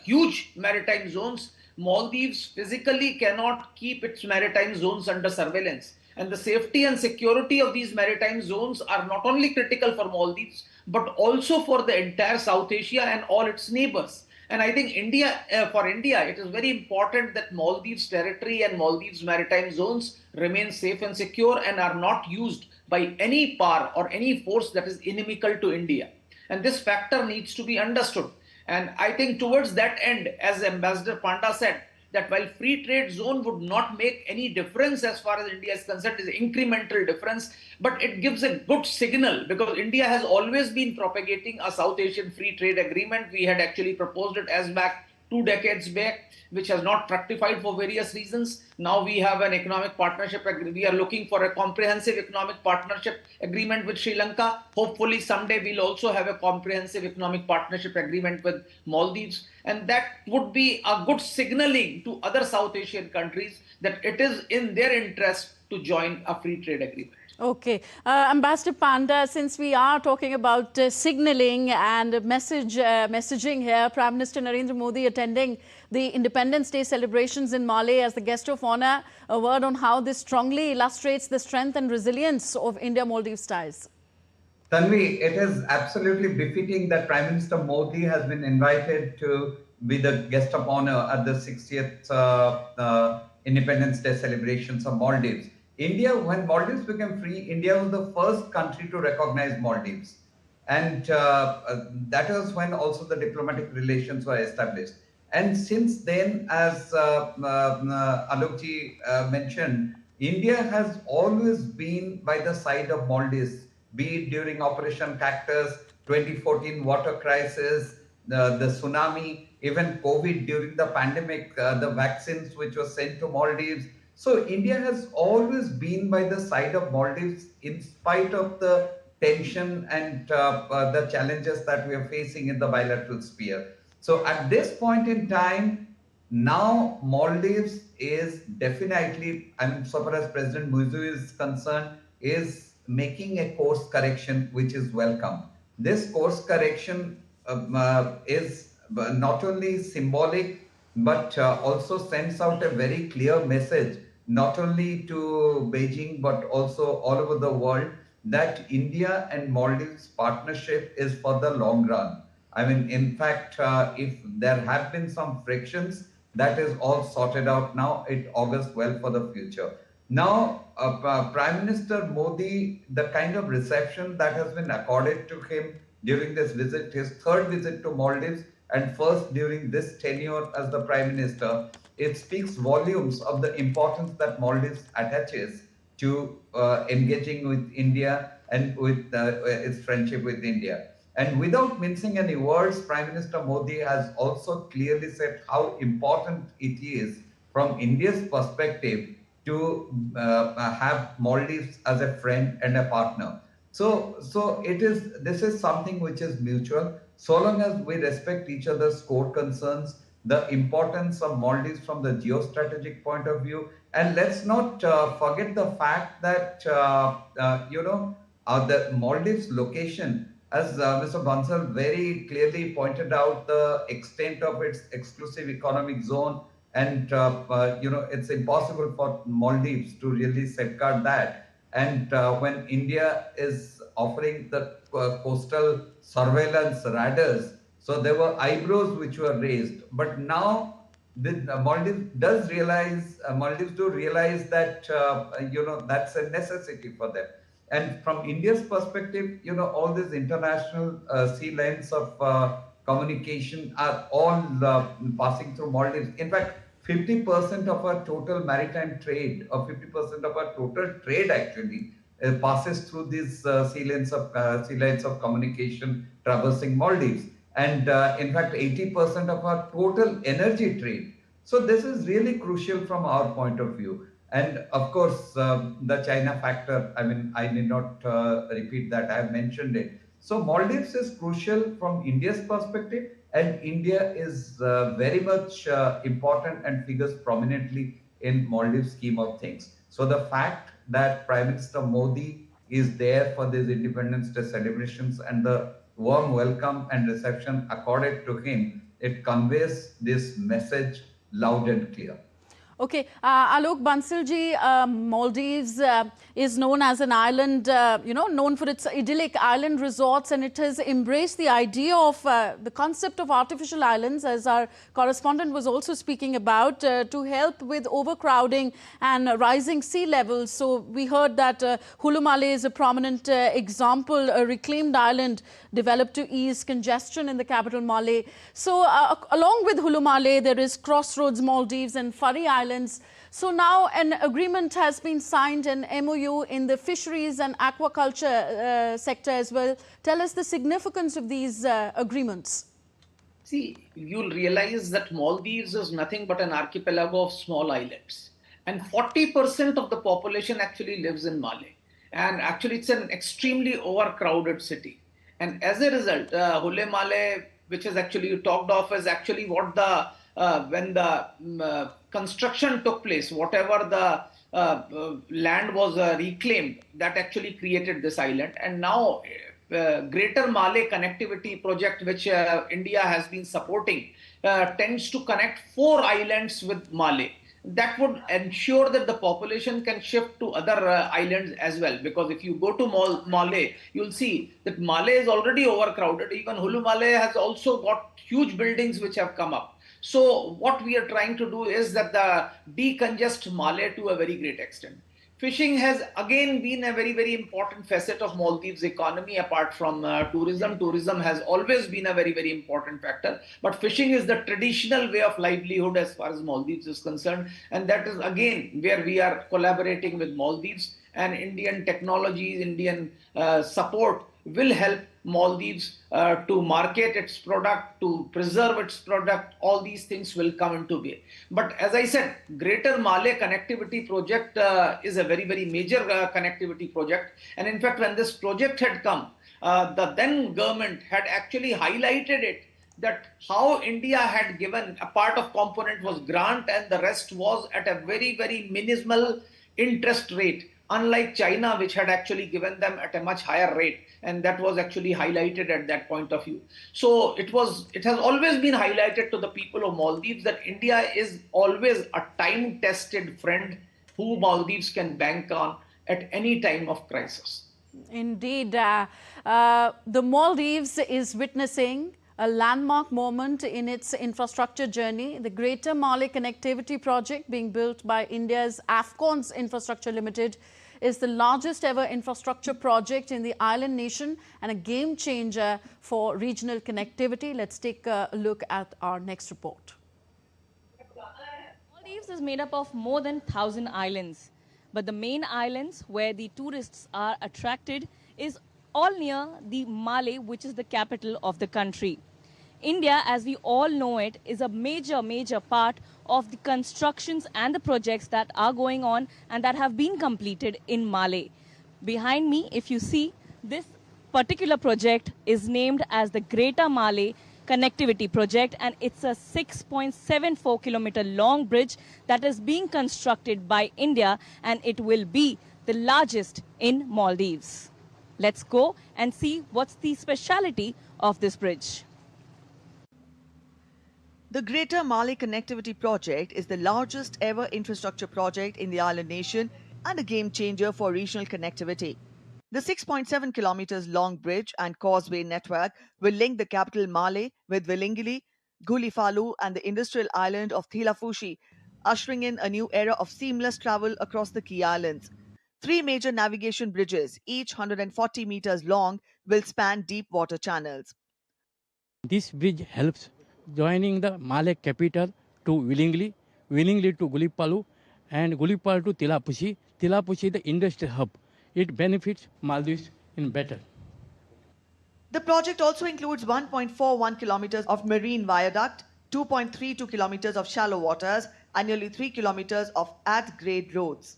huge maritime zones, Maldives physically cannot keep its maritime zones under surveillance. And the safety and security of these maritime zones are not only critical for Maldives, but also for the entire South Asia and all its neighbors. And I think for India, it is very important that Maldives territory and Maldives maritime zones remain safe and secure and are not used by any power or any force that is inimical to India. And this factor needs to be understood. And I think towards that end, as Ambassador Panda said, that while free trade zone would not make any difference as far as India is concerned, is incremental difference, but it gives a good signal because India has always been propagating a South Asian free trade agreement. We had actually proposed it as back 2 decades back, which has not fructified for various reasons. Now we have an economic partnership. We are looking for a comprehensive economic partnership agreement with Sri Lanka. Hopefully someday we'll also have a comprehensive economic partnership agreement with Maldives. And that would be a good signaling to other South Asian countries that it is in their interest to join a free trade agreement.
Okay. Ambassador Panda, since we are talking about signaling and messaging here, Prime Minister Narendra Modi attending the Independence Day celebrations in Male as the guest of honor, a word on how this strongly illustrates the strength and resilience of India-Maldives ties.
Tanvi, it is absolutely befitting that Prime Minister Modi has been invited to be the guest of honor at the 60th Independence Day celebrations of Maldives. India, when Maldives became free, India was the first country to recognize Maldives. And that was when also the diplomatic relations were established. And since then, as Alokji mentioned, India has always been by the side of Maldives, be it during Operation Cactus, 2014 water crisis, the tsunami, even COVID during the pandemic, the vaccines which were sent to Maldives. So India has always been by the side of Maldives in spite of the tension and the challenges that we are facing in the bilateral sphere. So at this point in time, now Maldives is definitely, and so far as President Muizu is concerned, is making a course correction which is welcome. This course correction is not only symbolic, but also sends out a very clear message, not only to Beijing, but also all over the world, that India and Maldives partnership is for the long run. I mean, in fact, if there have been some frictions, that is all sorted out now. It augurs well for the future. Now, Prime Minister Modi, the kind of reception that has been accorded to him during this visit, his third visit to Maldives, and first during this tenure as the Prime Minister, it speaks volumes of the importance that Maldives attaches to engaging with India and with its friendship with India. And without mincing any words, Prime Minister Modi has also clearly said how important it is from India's perspective to have Maldives as a friend and a partner. So it is. This is something which is mutual. So long as we respect each other's core concerns, the importance of Maldives from the geostrategic point of view, and let's not forget the fact that the Maldives location, as Mr. Bansal very clearly pointed out, the extent of its exclusive economic zone, and it's impossible for Maldives to really safeguard that. And when India is offering the coastal surveillance radars, so there were eyebrows which were raised. But now the Maldives do realize that that's a necessity for them. And from India's perspective, all these international sea lanes of communication are all passing through Maldives. In fact, 50% of our total maritime trade, or 50% of our total trade actually, passes through these sea lanes of communication traversing Maldives. And in fact, 80% of our total energy trade. So this is really crucial from our point of view. And of course, the China factor, I mean, I need not repeat that, I have mentioned it. So Maldives is crucial from India's perspective, and India is very much important and figures prominently in Maldives scheme of things. So the fact that Prime Minister Modi is there for these Independence Day celebrations and the warm welcome and reception accorded to him, it conveys this message loud and clear.
Okay, Alok Bansalji, Maldives is known as an island, known for its idyllic island resorts, and it has embraced the idea of the concept of artificial islands, as our correspondent was also speaking about, to help with overcrowding and rising sea levels. So we heard that Hulu Malé is a prominent example, a reclaimed island developed to ease congestion in the capital Malé. So along with Hulu Malé, there is Crossroads Maldives and Furry Islands. So now an agreement has been signed, an MOU in the fisheries and aquaculture sector as well. Tell us the significance of these agreements.
See, you'll realize that Maldives is nothing but an archipelago of small islands. And 40% of the population actually lives in Malé. And actually it's an extremely overcrowded city. And as a result, Hulu Malé, which is actually you talked of, is actually what the when the construction took place, whatever the land was reclaimed, that actually created this island. And now Greater Malé connectivity project, which India has been supporting, tends to connect 4 islands with Malé. That would ensure that the population can shift to other islands as well. Because if you go to Malé, you'll see that Malé is already overcrowded. Even Hulu Malé has also got huge buildings which have come up. So what we are trying to do is that the decongest Malé to a very great extent. Fishing has again been a very, very important facet of Maldives economy apart from tourism. Tourism has always been a very, very important factor. But fishing is the traditional way of livelihood as far as Maldives is concerned. And that is again where we are collaborating with Maldives, and Indian technologies, Indian support will help Maldives to market its product, to preserve its product. All these things will come into play. But as I said, Greater Malé connectivity project is a very, very major connectivity project. And in fact, when this project had come, the then government had actually highlighted it, that how India had given a part of component was grant and the rest was at a very, very minimal interest rate, unlike China, which had actually given them at a much higher rate. And that was actually highlighted at that point of view. So it has always been highlighted to the people of Maldives that India is always a time-tested friend who Maldives can bank on at any time of crisis.
Indeed. The Maldives is witnessing a landmark moment in its infrastructure journey. The Greater Malé Connectivity Project, being built by India's Afcons Infrastructure Limited, is the largest ever infrastructure project in the island nation and a game changer for regional connectivity. Let's take a look at our next report.
Maldives is made up of more than 1,000 islands. But the main islands where the tourists are attracted is all near the Malé, which is the capital of the country. India, as we all know it, is a major part of the constructions and the projects that are going on and that have been completed in Malé. Behind me, if you see, this particular project is named as the Greater Malé Connectivity Project, and it's a 6.74 kilometer long bridge that is being constructed by India, and it will be the largest in Maldives. Let's go and see what's the speciality of this bridge.
The Greater Malé Connectivity Project is the largest ever infrastructure project in the island nation and a game changer for regional connectivity. The 6.7 kilometers long bridge and causeway network will link the capital Malé with Vilingili, Gulifalu, and the industrial island of Thilafushi, ushering in a new era of seamless travel across the key islands. Three major navigation bridges, each 140 meters long, will span deep water channels.
This bridge helps joining the Malay capital to Willingly, Willingly to Gulipalu, and Gulipalu to Tilapushi, Tilapushi the industrial hub. It benefits Maldives in better.
The project also includes 1.41 kilometers of marine viaduct, 2.32 kilometers of shallow waters, and nearly 3 kilometers of at-grade roads.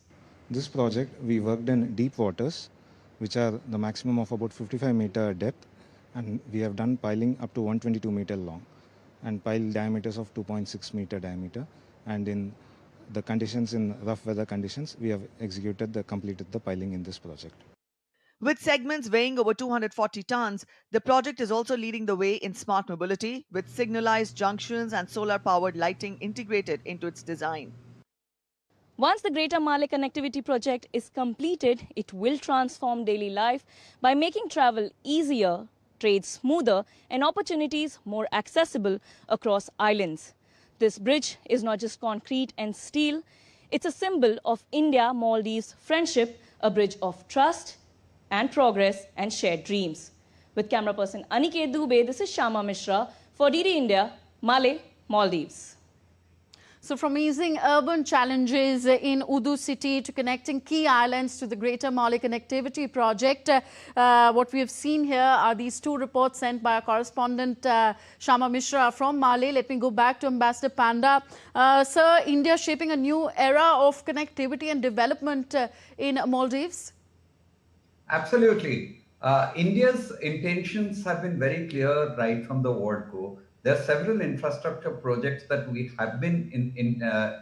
This project, we worked in deep waters, which are the maximum of about 55 meter depth, and we have done piling up to 122 meter long and pile diameters of 2.6 meter diameter, and in the conditions, in rough weather conditions, we have completed the piling in this project.
With segments weighing over 240 tons, the project is also leading the way in smart mobility, with signalized junctions and solar-powered lighting integrated into its design.
Once the Greater Malé Connectivity Project is completed, it will transform daily life by making travel easier, trade smoother, and opportunities more accessible across islands. This bridge is not just concrete and steel, it's a symbol of India-Maldives friendship, a bridge of trust and progress and shared dreams. With camera person Aniket Dubey, this is Shama Mishra for DD India, Malé, Maldives.
So from easing urban challenges in Udu city to connecting key islands to the Greater Malé Connectivity Project, what we have seen here are these two reports sent by our correspondent Shama Mishra from Malé. Let me go back to Ambassador Panda. Sir, India shaping a new era of connectivity and development in Maldives?
Absolutely. India's intentions have been very clear right from the word go. There are several infrastructure projects that we have been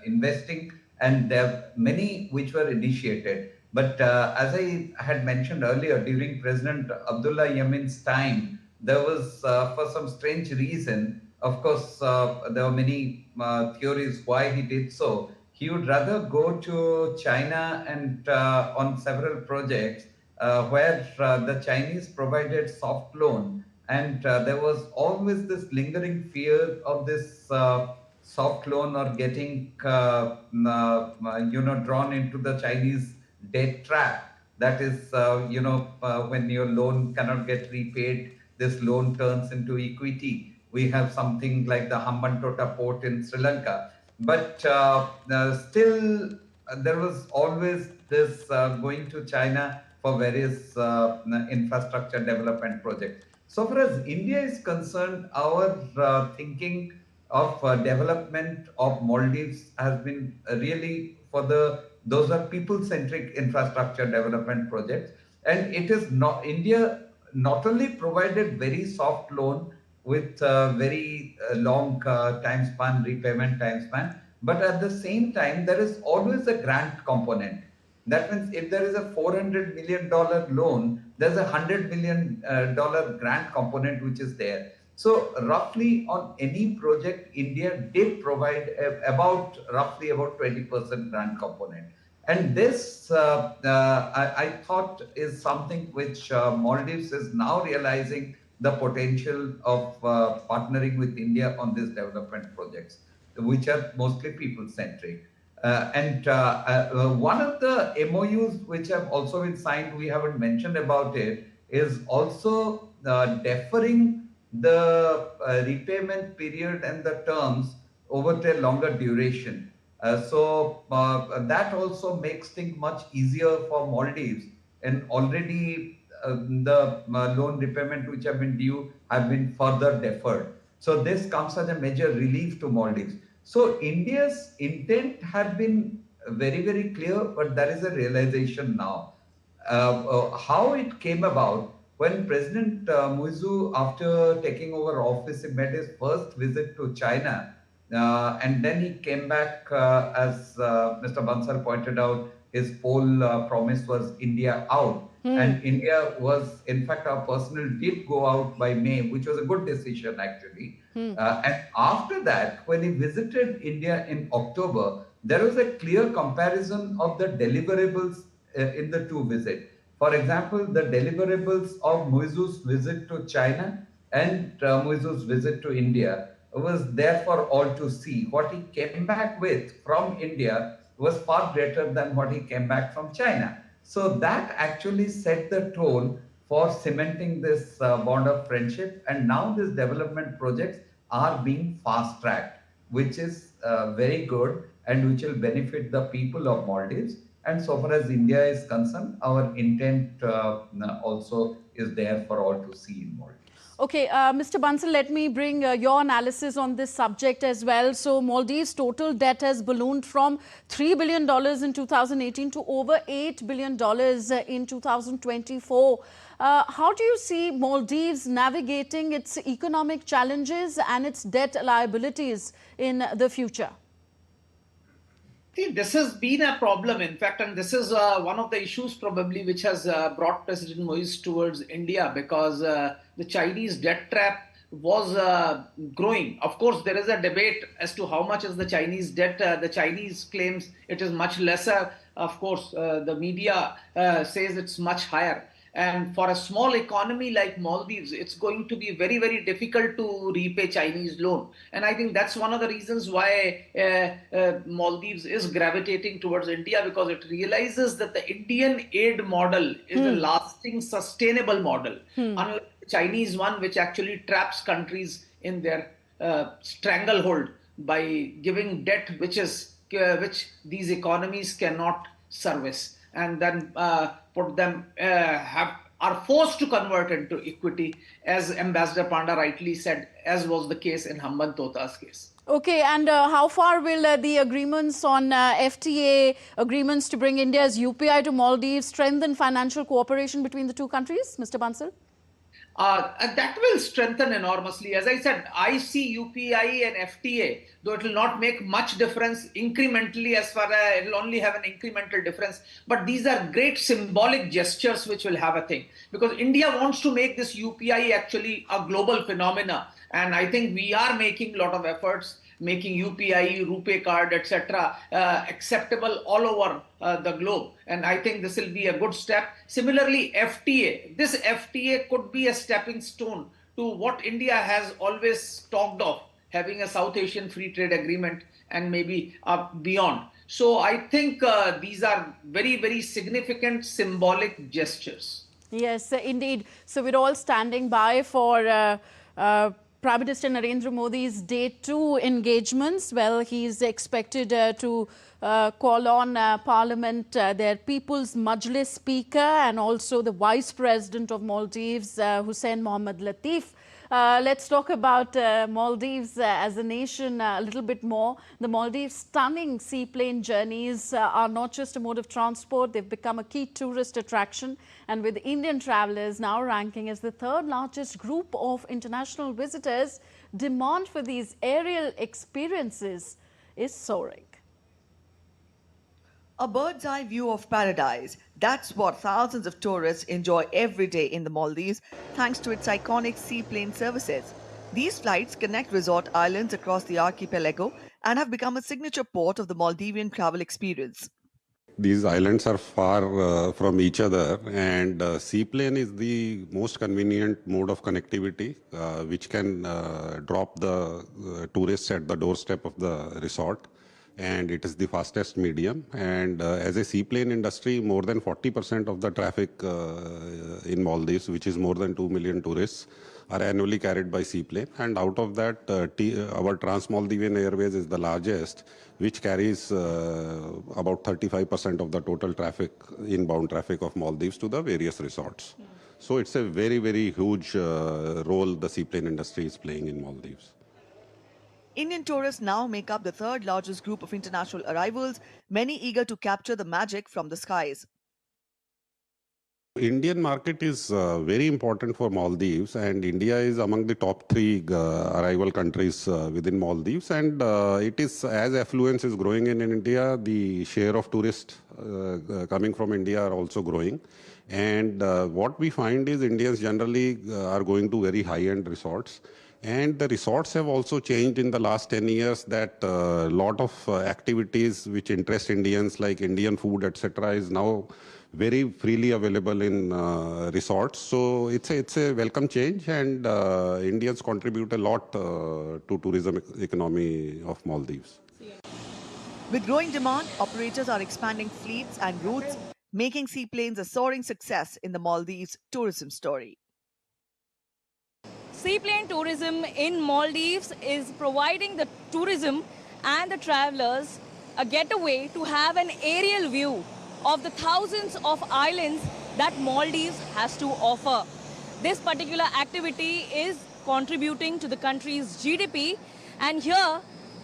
investing, and there are many which were initiated. But as I had mentioned earlier, during President Abdullah Yamin's time, there was, for some strange reason, of course, there were many theories why he did so. He would rather go to China and on several projects where the Chinese provided soft loan, and there was always this lingering fear of this soft loan or getting drawn into the Chinese debt trap. That is, when your loan cannot get repaid, this loan turns into equity. We have something like the Hambantota port in Sri Lanka, but still there was always this going to China for various infrastructure development projects. So far as India is concerned, our thinking of development of Maldives has been really for those are people-centric infrastructure development projects, and it is not India not only provided very soft loan with very long time span, repayment time span, but at the same time there is always a grant component. That means if there is a $400 million loan, there's a $100 million grant component which is there. So roughly on any project, India did provide roughly about 20% grant component. And this, I thought, is something which Maldives is now realizing the potential of partnering with India on these development projects, which are mostly people-centric. One of the MOUs which have also been signed, we haven't mentioned about it, is also deferring the repayment period and the terms over to a longer duration. That also makes things much easier for Maldives. And already the loan repayment which have been due have been further deferred. So this comes as a major relief to Maldives. So India's intent had been very, very clear, but there is a realization now. How it came about when President Muizu, after taking over office, he made his first visit to China, and then he came back, as Mr. Bansal pointed out, his whole promise was India out. And India was, in fact, our personnel did go out by May, which was a good decision, actually. And after that, when he visited India in October, there was a clear comparison of the deliverables in the two visits. For example, the deliverables of Muizu's visit to China and Muizu's visit to India was there for all to see. What he came back with from India was far greater than what he came back from China. So that actually set the tone for cementing this bond of friendship. And now these development projects are being fast tracked, which is very good and which will benefit the people of Maldives. And so far as India is concerned, our intent also is there for all to see in Maldives.
Okay, Mr. Bansal, let me bring your analysis on this subject as well. So, Maldives' total debt has ballooned from $3 billion in 2018 to over $8 billion in 2024. How do you see Maldives navigating its economic challenges and its debt liabilities in the future?
See, this has been a problem, in fact, and this is one of the issues probably which has brought President Moise towards India, because the Chinese debt trap was growing. Of course, there is a debate as to how much is the Chinese debt. The Chinese claims it is much lesser. Of course, the media says it's much higher. And for a small economy like Maldives, it's going to be very, very difficult to repay Chinese loan. And I think that's one of the reasons why Maldives is gravitating towards India, because it realizes that the Indian aid model is a lasting, sustainable model, unlike the Chinese one, which actually traps countries in their stranglehold by giving debt which these economies cannot service, and then put them are forced to convert into equity, as Ambassador Panda rightly said, as was the case in Hambantot's case.
Okay, and how far will the agreements on FTA agreements to bring India's UPI to Maldives strengthen financial cooperation between the two countries, Mr. Bansal?
That will strengthen enormously. As I said, I see UPI and FTA, though it will not make much difference incrementally, as far as it will only have an incremental difference. But these are great symbolic gestures which will have a thing. Because India wants to make this UPI actually a global phenomena. And I think we are making a lot of efforts, making UPI, RuPay card, etc. Acceptable all over the globe. And I think this will be a good step. Similarly, FTA. This FTA could be a stepping stone to what India has always talked of, having a South Asian free trade agreement and maybe beyond. So I think these are very, very significant symbolic gestures.
Yes, indeed. So we're all standing by for Prime Minister Narendra Modi's Day 2 engagements. Well, he's expected to call on Parliament, their People's Majlis Speaker, and also the Vice President of Maldives, Hussein Mohammad Latif. Let's talk about Maldives as a nation a little bit more. The Maldives' stunning seaplane journeys are not just a mode of transport, they've become a key tourist attraction. And with Indian travelers now ranking as the third largest group of international visitors, demand for these aerial experiences is soaring.
A bird's eye view of paradise. That's what thousands of tourists enjoy every day in the Maldives, thanks to its iconic seaplane services. These flights connect resort islands across the archipelago and have become a signature part of the Maldivian travel experience.
These islands are far from each other, and seaplane is the most convenient mode of connectivity, which can drop the tourists at the doorstep of the resort. and it is the fastest medium. And as a seaplane industry, more than 40% of the traffic in Maldives, which is more than 2 million tourists, are annually carried by seaplane. And out of that, our Trans-Maldivian Airways is the largest, which carries about 35% of the total traffic, inbound traffic of Maldives to the various resorts. So it's a very, very huge role the seaplane industry is playing in Maldives.
Indian tourists now make up the third largest group of international arrivals, many eager to capture the magic from the skies.
Indian market is very important for Maldives, and India is among the top three arrival countries within Maldives. And it is, as affluence is growing in India, the share of tourists coming from India are also growing. And what we find is Indians generally are going to very high-end resorts. And the resorts have also changed in the last 10 years, that a lot of activities which interest Indians, like Indian food, etc., is now very freely available in resorts. So it's a welcome change, and Indians contribute a lot to tourism economy of Maldives.
With growing demand, operators are expanding fleets and routes, making seaplanes a soaring success in the Maldives tourism story.
Seaplane tourism in Maldives is providing the tourism and the travelers a getaway to have an aerial view of the thousands of islands that Maldives has to offer. This particular activity is contributing to the country's GDP, and here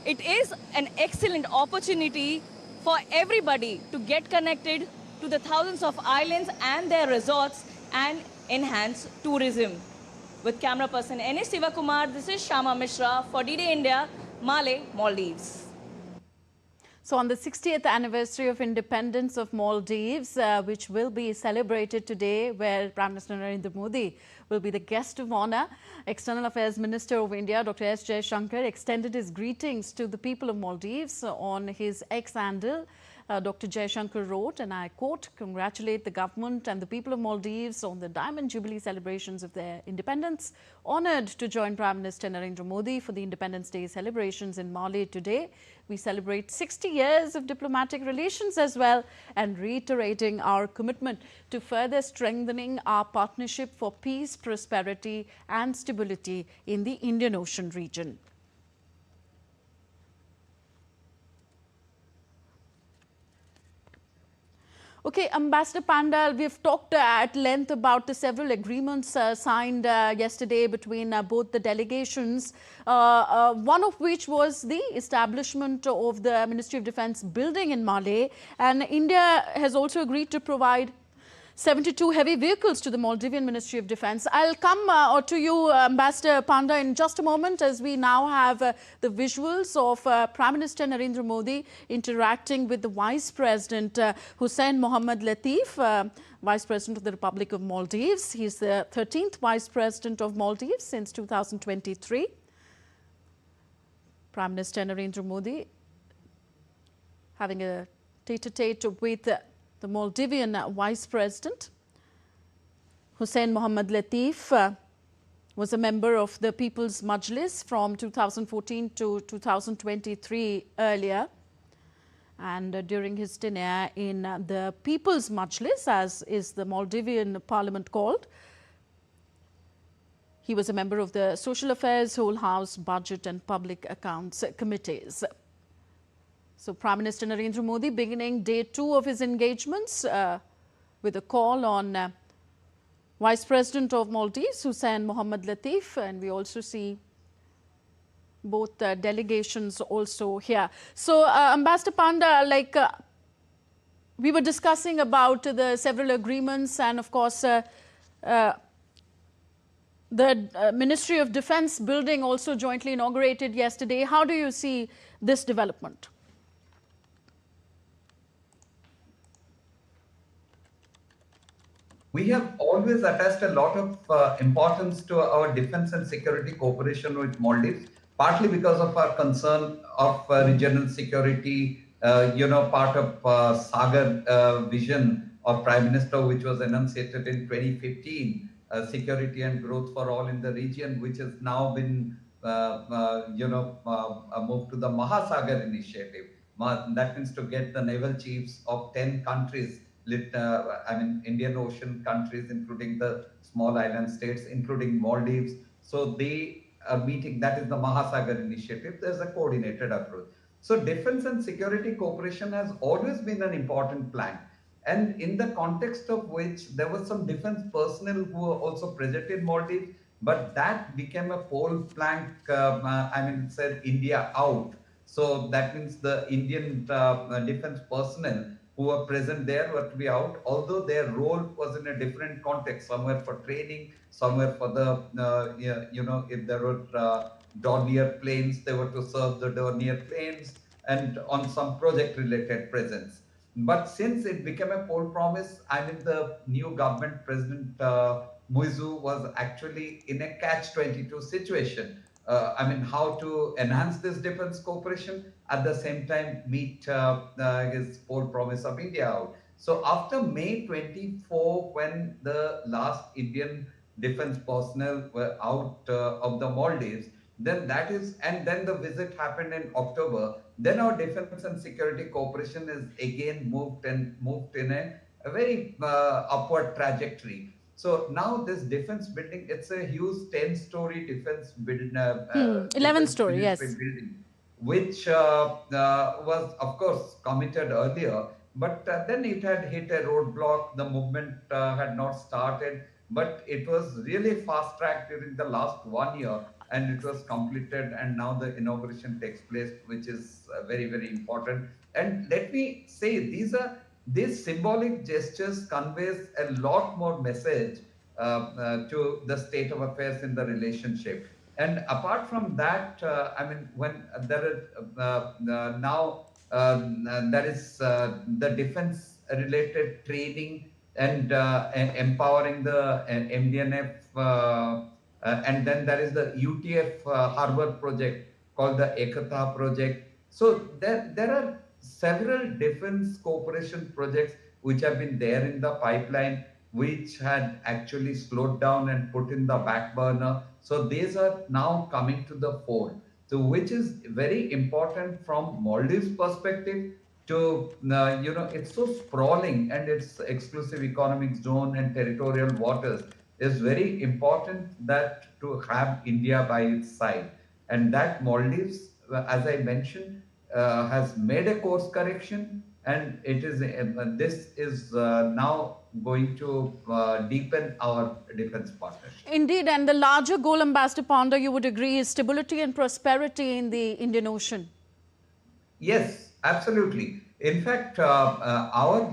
it is an excellent opportunity for everybody to get connected to the thousands of islands and their resorts and enhance tourism. With camera person N.S. Sivakumar, this is Shama Mishra for DD India, Malé, Maldives.
So on the 60th anniversary of independence of Maldives, which will be celebrated today, where Prime Minister Narendra Modi will be the guest of honor, External Affairs Minister of India, Dr. S. Jaishankar, extended his greetings to the people of Maldives on his X handle. Dr. Jaishankar wrote, and I quote, "Congratulate the government and the people of Maldives on the Diamond Jubilee celebrations of their independence. Honoured to join Prime Minister Narendra Modi for the Independence Day celebrations in Malé today. We celebrate 60 years of diplomatic relations as well, and reiterating our commitment to further strengthening our partnership for peace, prosperity and stability in the Indian Ocean region." Okay, Ambassador Pandal, we've talked at length about the several agreements signed yesterday between both the delegations, one of which was the establishment of the Ministry of Defence building in Malé, and India has also agreed to provide 72 heavy vehicles to the Maldivian Ministry of Defence. I'll come to you, Ambassador Panda, in just a moment, as we now have the visuals of Prime Minister Narendra Modi interacting with the Vice President Hussein Mohammad Latif, Vice President of the Republic of Maldives. He's the 13th Vice President of Maldives since 2023. Prime Minister Narendra Modi having a tete-a-tete with the Maldivian Vice President. Hussein Mohammad Latif was a member of the People's Majlis from 2014 to 2023 earlier. And during his tenure in the People's Majlis, as is the Maldivian parliament called, he was a member of the Social Affairs, Whole House, Budget and Public Accounts Committees. So Prime Minister Narendra Modi beginning day 2 of his engagements with a call on Vice President of Maldives, Hussein Mohammad Latif, and we also see both delegations also here. So Ambassador Panda, like we were discussing about the several agreements, and of course the Ministry of Defence building also jointly inaugurated yesterday. How do you see this development?
We have always attached a lot of importance to our defense and security cooperation with Maldives, partly because of our concern of regional security, part of Sagar vision of Prime Minister, which was enunciated in 2015, security and growth for all in the region, which has now been moved to the Mahasagar initiative. that means to get the naval chiefs of 10 countries, Indian Ocean countries, including the small island states, including Maldives. So they are meeting, that is the Mahasagar initiative. There's a coordinated approach. So defense and security cooperation has always been an important plank. And in the context of which there was some defense personnel who were also present in Maldives, but that became a pole plank, it said India out. So that means the Indian defense personnel who were present there were to be out, although their role was in a different context, somewhere for training, somewhere for the, if there were Dornier planes, they were to serve the Dornier planes, and on some project related presence. But since it became a poll promise, the new government, President Muizu was actually in a catch-22 situation. How to enhance this defense cooperation, at the same time meet his poll promise of India out. So after May 24, when the last Indian defense personnel were out of the Maldives, then then the visit happened in October. Then our defense and security cooperation is again moved in a very upward trajectory. So now this defense building, it's a huge 10-story defense building.
11-story, yes.
Building, which was, of course, committed earlier, but then it had hit a roadblock. The movement had not started, but it was really fast-tracked during the last 1 year, and it was completed, and now the inauguration takes place, which is very, very important. And let me say, these symbolic gestures conveys a lot more message to the state of affairs in the relationship. And apart from that, when there are now there is the defense-related training and empowering the MDNF, and then there is the UTF harbor project called the Ekata project. So there are several defense cooperation projects which have been there in the pipeline, which had actually slowed down and put in the back burner. So these are now coming to the fore. So which is very important from Maldives perspective to, it's so sprawling, and its exclusive economic zone and territorial waters is very important that to have India by its side. And that Maldives, as I mentioned, has made a course correction, and it is this is now going to deepen our defense partnership.
Indeed, and the larger goal, Ambassador Panda, you would agree, is stability and prosperity in the Indian Ocean.
Yes, absolutely. In fact, our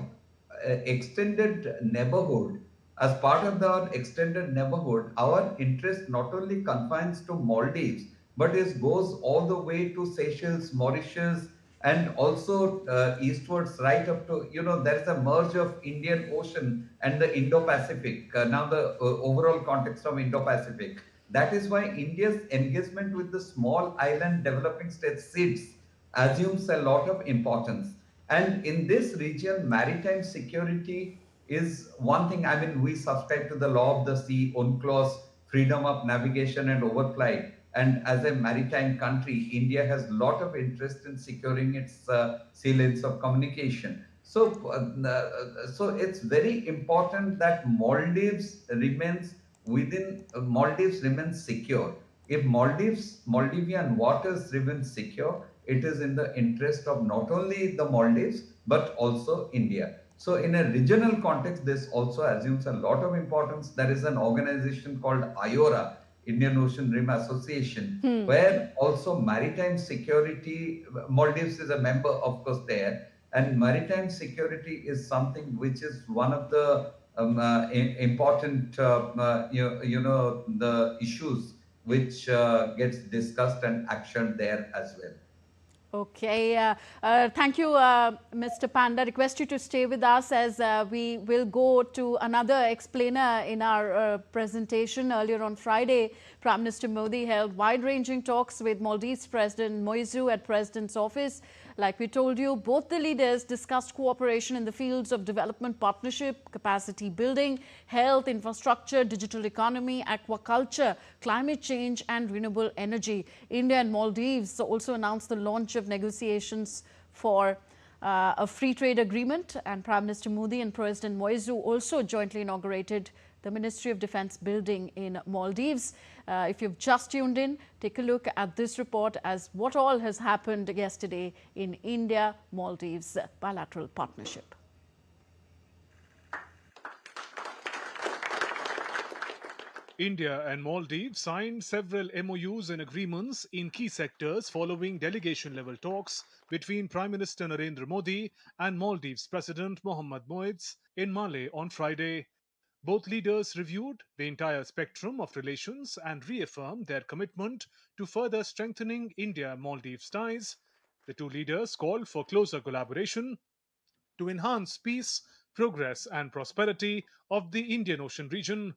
extended neighborhood, as part of the extended neighborhood, our interest not only confines to Maldives, but it goes all the way to Seychelles, Mauritius, and also eastwards right up to, there is a merge of Indian Ocean and the Indo-Pacific, now the overall context of Indo-Pacific. That is why India's engagement with the small island developing states SIDS assumes a lot of importance. And in this region, maritime security is one thing. We subscribe to the law of the sea, UNCLOS, freedom of navigation and overflight. And as a maritime country, India has a lot of interest in securing its sea lanes of communication. So, so it's very important that Maldives remains secure. If Maldivian waters remain secure, it is in the interest of not only the Maldives, but also India. So in a regional context, this also assumes a lot of importance. There is an organization called IORA, Indian Ocean Rim Association, where also maritime security, Maldives is a member, of course, there, and maritime security is something which is one of the important, the issues which gets discussed and actioned there as well.
Okay, thank you, Mr. Panda. Request you to stay with us as we will go to another explainer in our presentation. Earlier on Friday, Prime Minister Modi held wide-ranging talks with Maldives President Muizu at President's office. Like we told you, both the leaders discussed cooperation in the fields of development partnership, capacity building, health, infrastructure, digital economy, aquaculture, climate change and renewable energy. India and Maldives also announced the launch of negotiations for a free trade agreement, and Prime Minister Modi and President Moizu also jointly inaugurated the Ministry of Defence building in Maldives. If you've just tuned in, take a look at this report as what all has happened yesterday in India-Maldives bilateral partnership.
India and Maldives signed several MOUs and agreements in key sectors following delegation-level talks between Prime Minister Narendra Modi and Maldives President Mohamed Moiz in Malé on Friday. Both leaders reviewed the entire spectrum of relations and reaffirmed their commitment to further strengthening India-Maldives ties. The two leaders called for closer collaboration to enhance peace, progress and prosperity of the Indian Ocean region.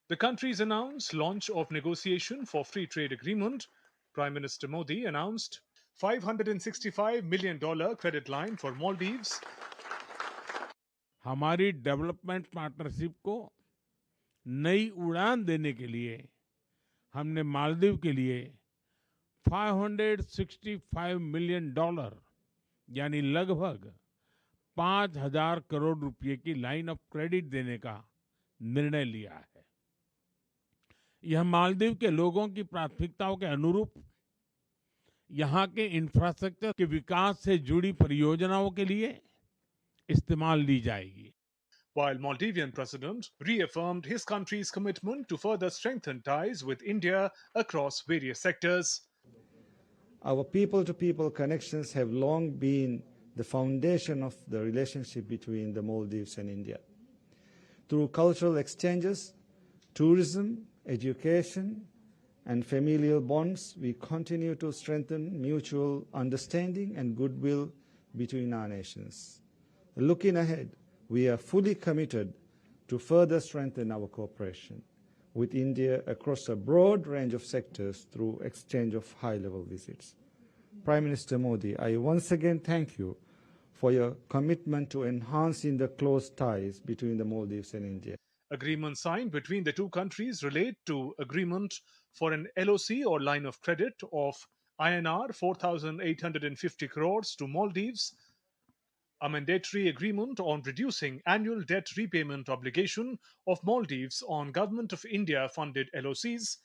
The countries announced launch of negotiation for free trade agreement. Prime Minister Modi announced $565 million credit line for Maldives.
हमारी development partnership को नई उड़ान देने के लिए हमने मालदीव के लिए $565 मिलियन यानी लगभग 5,000 करोड़ रुपए की लाइन ऑफ क्रेडिट देने का निर्णय लिया है। यह मालदीव के लोगों की प्राथमिकताओं के अनुरूप यहाँ के इंफ्रास्ट्रक्चर के विकास से जुड़ी परियोजनाओं के लिए इस्तेमाल ली जाएगी।
While Maldivian President reaffirmed his country's commitment to further strengthen ties with India across various sectors.
Our people-to-people connections have long been the foundation of the relationship between the Maldives and India. Through cultural exchanges, tourism, education, and familial bonds, we continue to strengthen mutual understanding and goodwill between our nations. Looking ahead, we are fully committed to further strengthen our cooperation with India across a broad range of sectors through exchange of high-level visits. Prime Minister Modi, I once again thank you for your commitment to enhancing the close ties between the Maldives and India.
Agreements signed between the two countries relate to agreement for an LOC or line of credit of INR 4,850 crores to Maldives, a mandatory agreement on reducing annual debt repayment obligation of Maldives on Government of India funded LOCs,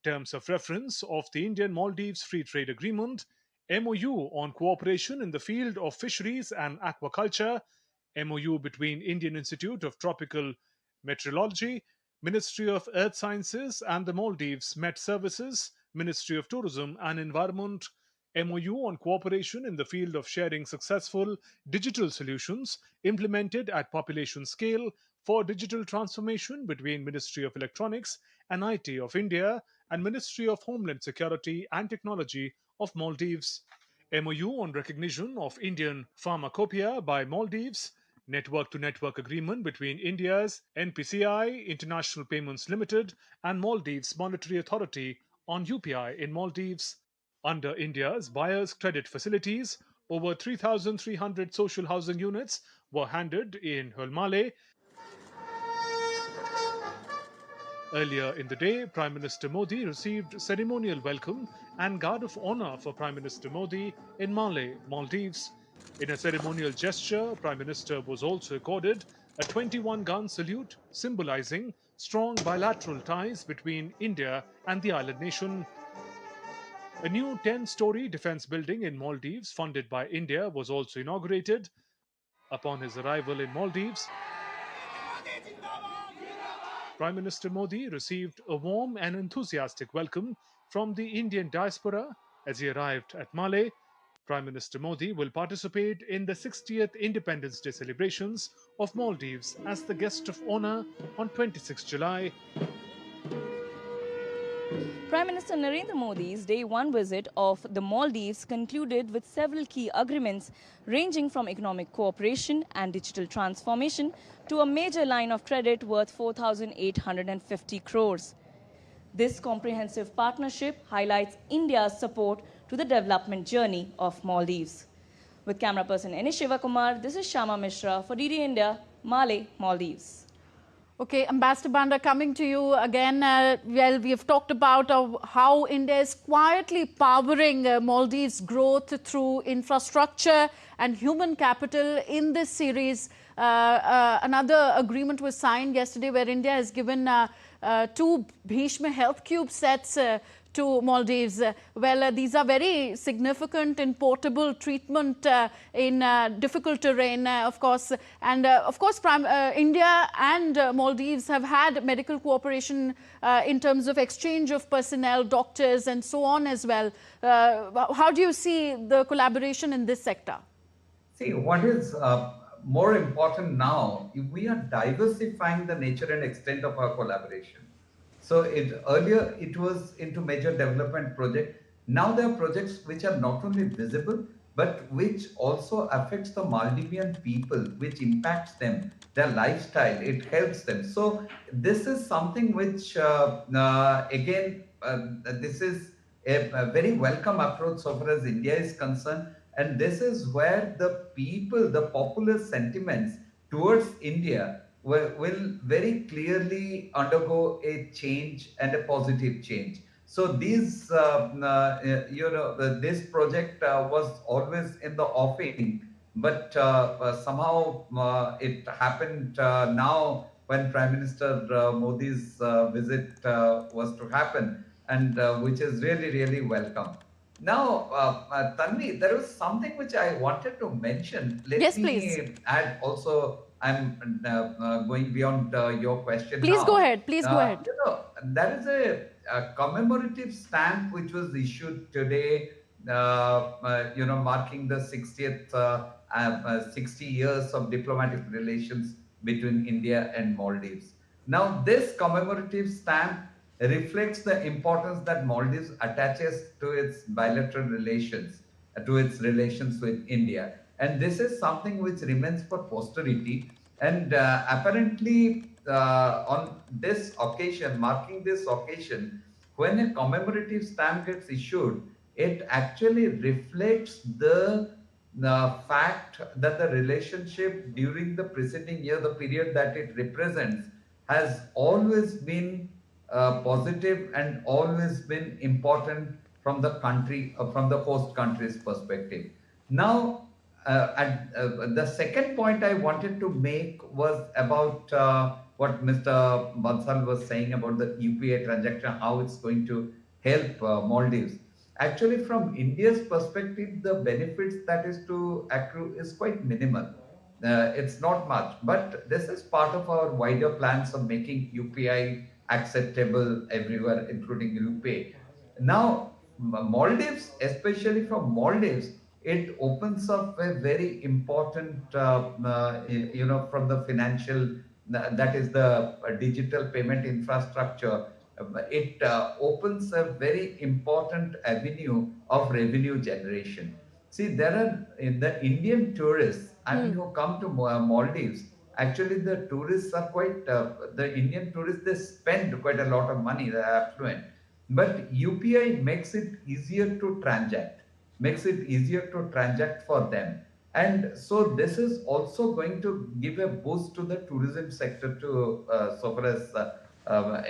terms of reference of the Indian-Maldives Free Trade Agreement, MOU on cooperation in the field of fisheries and aquaculture, MOU between Indian Institute of Tropical Meteorology, Ministry of Earth Sciences and the Maldives Met Services, Ministry of Tourism and Environment, MOU on cooperation in the field of sharing successful digital solutions implemented at population scale for digital transformation between Ministry of Electronics and IT of India and Ministry of Homeland Security and Technology of Maldives, MOU on recognition of Indian pharmacopoeia by Maldives, network-to-network agreement between India's NPCI, International Payments Limited, and Maldives Monetary Authority on UPI in Maldives. Under India's buyer's credit facilities, over 3,300 social housing units were handed in Hulmale. Earlier in the day, Prime Minister Modi received ceremonial welcome and guard of honor for Prime Minister Modi in Malé, Maldives. In a ceremonial gesture, Prime Minister was also accorded a 21-gun salute symbolizing strong bilateral ties between India and the island nation. A new 10-story defense building in Maldives funded by India was also inaugurated. Upon his arrival in Maldives, Prime Minister Modi received a warm and enthusiastic welcome from the Indian diaspora as he arrived at Malé. Prime Minister Modi will participate in the 60th Independence Day celebrations of Maldives as the guest of honor on 26 July.
Prime Minister Narendra Modi's Day 1 visit of the Maldives concluded with several key agreements ranging from economic cooperation and digital transformation to a major line of credit worth 4,850 crores. This comprehensive partnership highlights India's support to the development journey of Maldives. With camera person N. Shivakumar, this is Shama Mishra for DD India, Malé, Maldives.
Okay, Ambassador Banda, coming to you again. Well, we have talked about how India is quietly powering Maldives' growth through infrastructure and human capital. In this series, another agreement was signed yesterday where India has given two Bhishma Health Cube sets to Maldives. These are very significant and portable treatment in difficult terrain, of course. And of course, India and Maldives have had medical cooperation in terms of exchange of personnel, doctors, and so on as well. How do you see the collaboration in this sector?
See, what is more important now, we are diversifying the nature and extent of our collaboration. So earlier it was into major development project. Now there are projects which are not only visible, but which also affects the Maldivian people, which impacts them, their lifestyle, it helps them. So this is something which, this is a very welcome approach so far as India is concerned. And this is where the people, the popular sentiments towards India will very clearly undergo a change and a positive change. So these, this project was always in the offing, but somehow it happened now when Prime Minister Modi's visit was to happen, and which is really, really welcome. Now, Tanvi, there was something which I wanted to mention. Let me
please.
add also, I'm going beyond your question
Please
now.
go ahead. Please go ahead.
There is a commemorative stamp which was issued today, marking the 60 years of diplomatic relations between India and Maldives. Now, this commemorative stamp reflects the importance that Maldives attaches to its bilateral relations, to its relations with India. And this is something which remains for posterity. And apparently, on this occasion, marking this occasion, when a commemorative stamp gets issued, it actually reflects the fact that the relationship during the preceding year, the period that it represents, has always been positive and always been important from the country, from the host country's perspective. Now, the second point I wanted to make was about what Mr. Bansal was saying about the UPI transaction, how it's going to help Maldives. Actually, from India's perspective, the benefits that is to accrue is quite minimal. It's not much, but this is part of our wider plans of making UPI acceptable everywhere, including UPay. Now, Maldives, especially from Maldives, it opens up a very important, from the financial, that is the digital payment infrastructure. It opens a very important avenue of revenue generation. See, there are the Indian tourists, who come to Maldives. Actually, the tourists are quite, the Indian tourists, they spend quite a lot of money, they're affluent. But UPI makes it easier to transact, for them. And so this is also going to give a boost to the tourism sector to, so far as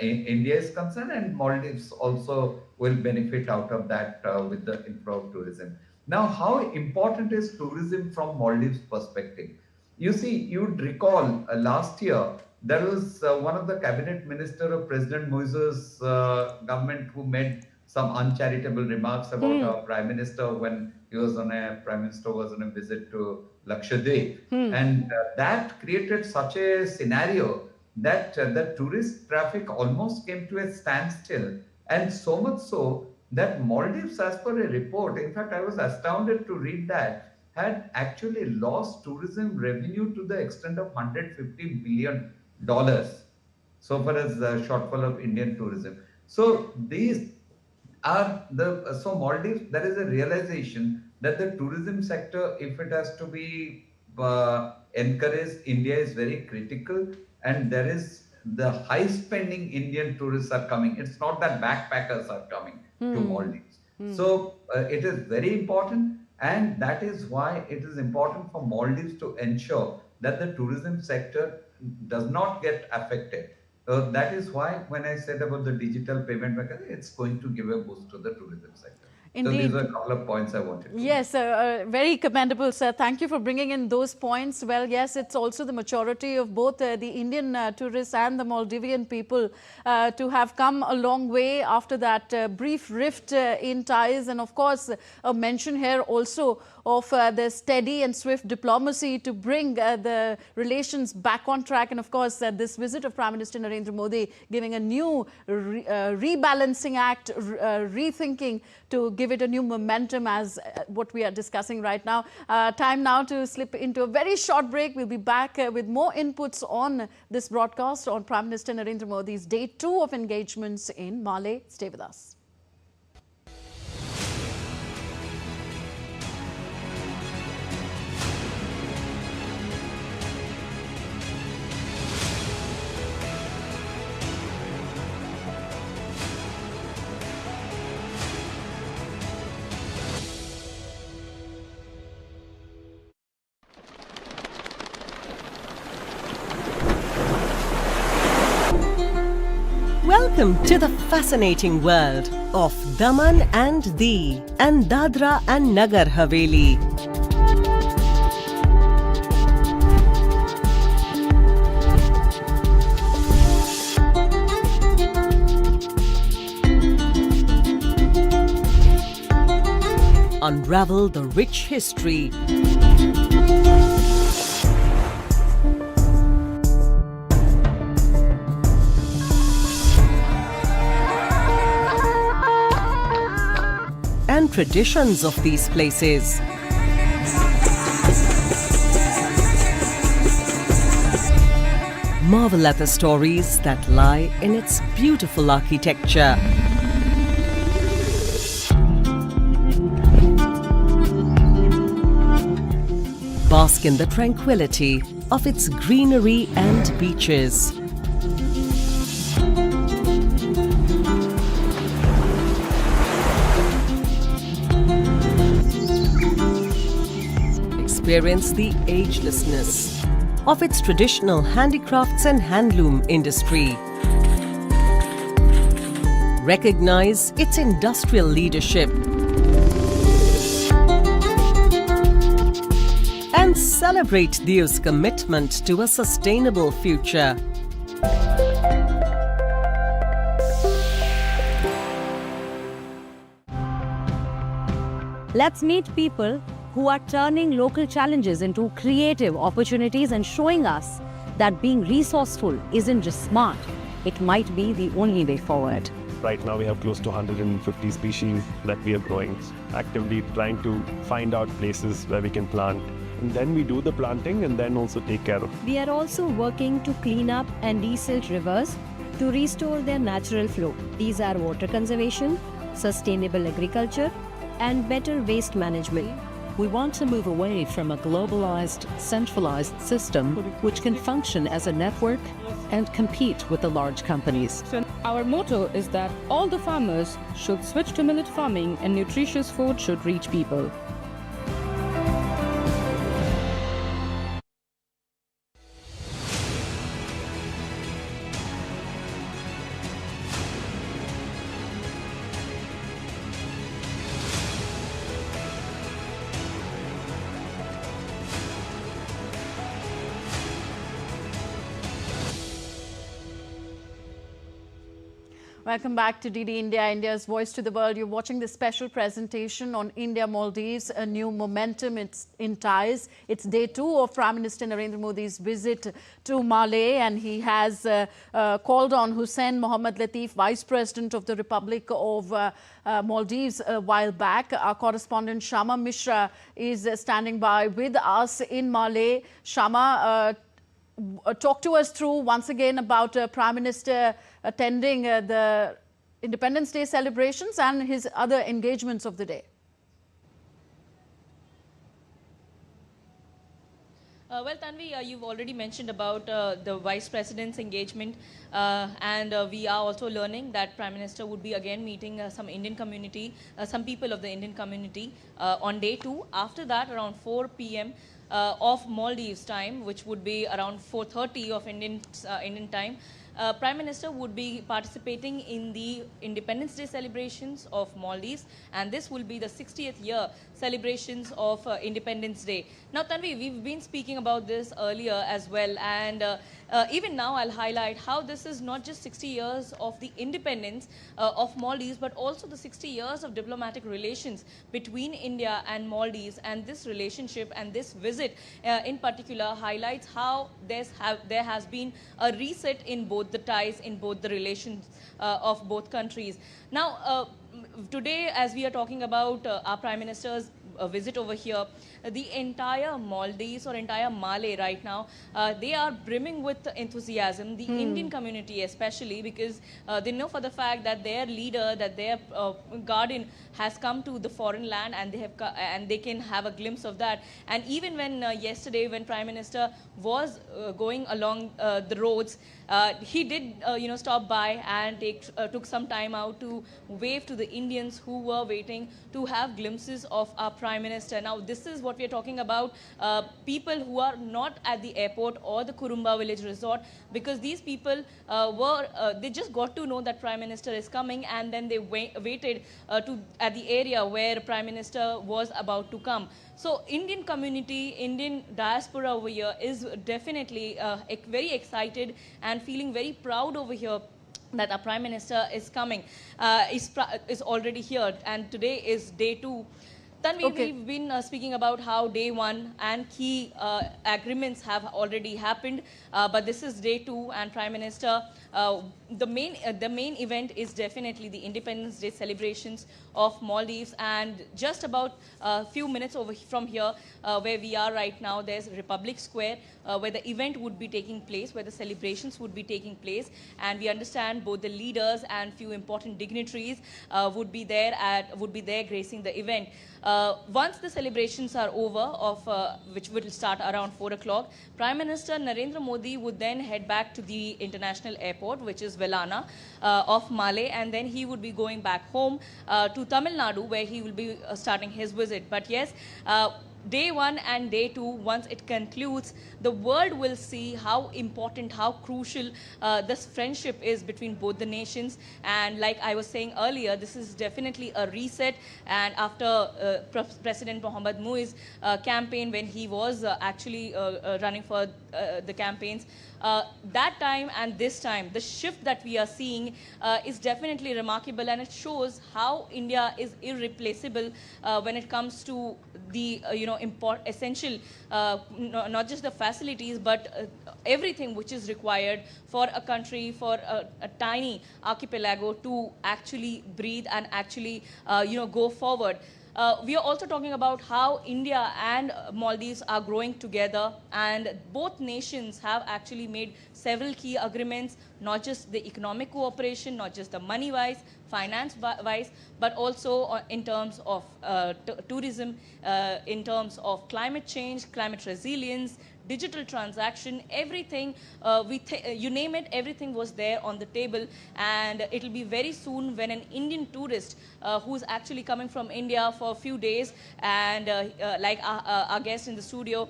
India is concerned, and Maldives also will benefit out of that with the inflow of tourism. Now, how important is tourism from Maldives' perspective? You see, you'd recall last year, there was one of the cabinet minister of President Moises' government who made some uncharitable remarks about our prime minister when he was on a visit to Lakshadweep. And that created such a scenario that the tourist traffic almost came to a standstill. And so much so that Maldives, as per a report, in fact, I was astounded to read that, had actually lost tourism revenue to the extent of $150 billion, so far as the shortfall of Indian tourism. So these are so Maldives, there is a realization that the tourism sector, if it has to be encouraged, India is very critical, and there is the high spending Indian tourists are coming. It's not that backpackers are coming to Maldives. So it is very important, and that is why it is important for Maldives to ensure that the tourism sector does not get affected. That is why when I said about the digital payment mechanism, it's going to give a boost to the tourism sector. So
Indeed.
these are a couple of points I wanted to
Yes, very commendable, sir. Thank you for bringing in those points. Well, yes, it's also the maturity of both the Indian tourists and the Maldivian people to have come a long way after that brief rift in ties. And of course, a mention here also of the steady and swift diplomacy to bring the relations back on track. And of course, this visit of Prime Minister Narendra Modi giving a new rebalancing act, rethinking to give it a new momentum as what we are discussing right now. Time now to slip into a very short break. We'll be back with more inputs on this broadcast on Prime Minister Narendra Modi's day 2 of engagements in Male. Stay with us.
Welcome to the fascinating world of Daman and Diu and Dadra and Nagar Haveli. Unravel the rich history. And traditions of these places. Marvel at the stories that lie in its beautiful architecture. Bask in the tranquility of its greenery and beaches. Experience the agelessness of its traditional handicrafts and handloom industry. Recognize its industrial leadership and celebrate Diu's commitment to a sustainable future.
Let's meet people who are turning local challenges into creative opportunities and showing us that being resourceful isn't just smart, it might be the only way forward.
Right now we have close to 150 species that we are growing, actively trying to find out places where we can plant. And then we do the planting and then also take care of.
We are also working to clean up and desilt rivers to restore their natural flow. These are water conservation, sustainable agriculture, and better waste management.
We want to move away from a globalized, centralized system which can function as a network and compete with the large companies.
So our motto is that all the farmers should switch to millet farming and nutritious food should reach people.
Welcome back to DD India, India's voice to the world. You're watching this special presentation on India Maldives, a new momentum in ties. It's day 2 of Prime Minister Narendra Modi's visit to Male, and he has called on Hussein Mohammad Latif, Vice President of the Republic of Maldives, a while back. Our correspondent Shama Mishra is standing by with us in Male. Shama, talk to us through once again about Prime Minister attending the Independence Day celebrations and his other engagements of the day.
Well, Tanvi, you've already mentioned about the Vice President's engagement, and we are also learning that Prime Minister would be again meeting some Indian community, some people of the Indian community on day 2. After that, around 4 p.m., of Maldives time, which would be around 4:30 of Indian time, Prime Minister would be participating in the Independence Day celebrations of Maldives, and this will be the 60th year celebrations of Independence Day. Now, Tanvi, we've been speaking about this earlier as well, and even now I'll highlight how this is not just 60 years of the independence of Maldives, but also the 60 years of diplomatic relations between India and Maldives, and this relationship and this visit in particular highlights how there has been a reset in both the ties, in both the relations of both countries. Now, today, as we are talking about our Prime Minister's visit over here, the entire Maldives or entire Malé right now, they are brimming with enthusiasm, the Indian community especially, because they know for the fact that their leader, that their guardian has come to the foreign land, and they can have a glimpse of that. And even when yesterday, when Prime Minister was going along the roads, he did stop by and took some time out to wave to the Indians who were waiting to have glimpses of our Prime Minister. Now, this is what we are talking about, people who are not at the airport or the Kurumba village resort, because these people they just got to know that Prime Minister is coming, and then they waited at the area where Prime Minister was about to come. So Indian community, Indian diaspora over here is definitely very excited and feeling very proud over here that our Prime Minister is coming, is already here, and today is day 2. Tanvi, we've been speaking about how day 1 and key agreements have already happened, but this is day 2, and Prime Minister, the main event is definitely the Independence Day celebrations of Maldives, and just about a few minutes over from here, where we are right now, there's Republic Square, where the event would be taking place, where the celebrations would be taking place, and we understand both the leaders and few important dignitaries would be there gracing the event. Once the celebrations are over, which will start around 4 o'clock, Prime Minister Narendra Modi would then head back to the international airport, which is Velana of Malé, and then he would be going back home to Tamil Nadu, where he will be starting his visit. But yes, day 1 and day 2, once it concludes, the world will see how important, how crucial this friendship is between both the nations. And like I was saying earlier, this is definitely a reset. And after President Mohammad Muiz's campaign, when he was actually running for the campaigns, that time and this time, the shift that we are seeing is definitely remarkable, and it shows how India is irreplaceable when it comes to the essential, not just the facilities, but everything which is required for a country, for a tiny archipelago to actually breathe and actually go forward. We are also talking about how India and Maldives are growing together, and both nations have actually made several key agreements, not just the economic cooperation, not just the money-wise, finance-wise, but also in terms of tourism, in terms of climate change, climate resilience, digital transaction, everything, you name it, everything was there on the table. And it'll be very soon when an Indian tourist who's actually coming from India for a few days, and like our guest in the studio,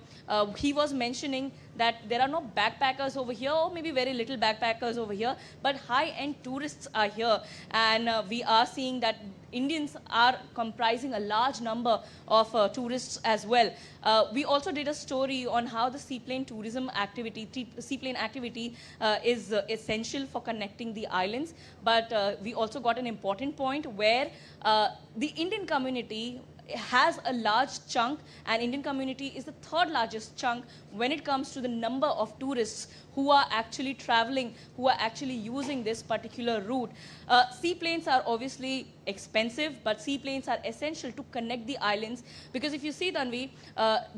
he was mentioning that there are no backpackers over here, or maybe very little backpackers over here, but high-end tourists are here. And we are seeing that Indians are comprising a large number of tourists as well. We also did a story on how the seaplane tourism activity, seaplane activity is essential for connecting the islands. But we also got an important point where the Indian community has a large chunk, and Indian community is the 3rd largest chunk when it comes to the number of tourists who are actually traveling, who are actually using this particular route. Seaplanes are obviously expensive, but seaplanes are essential to connect the islands, because if you see, Tanvi,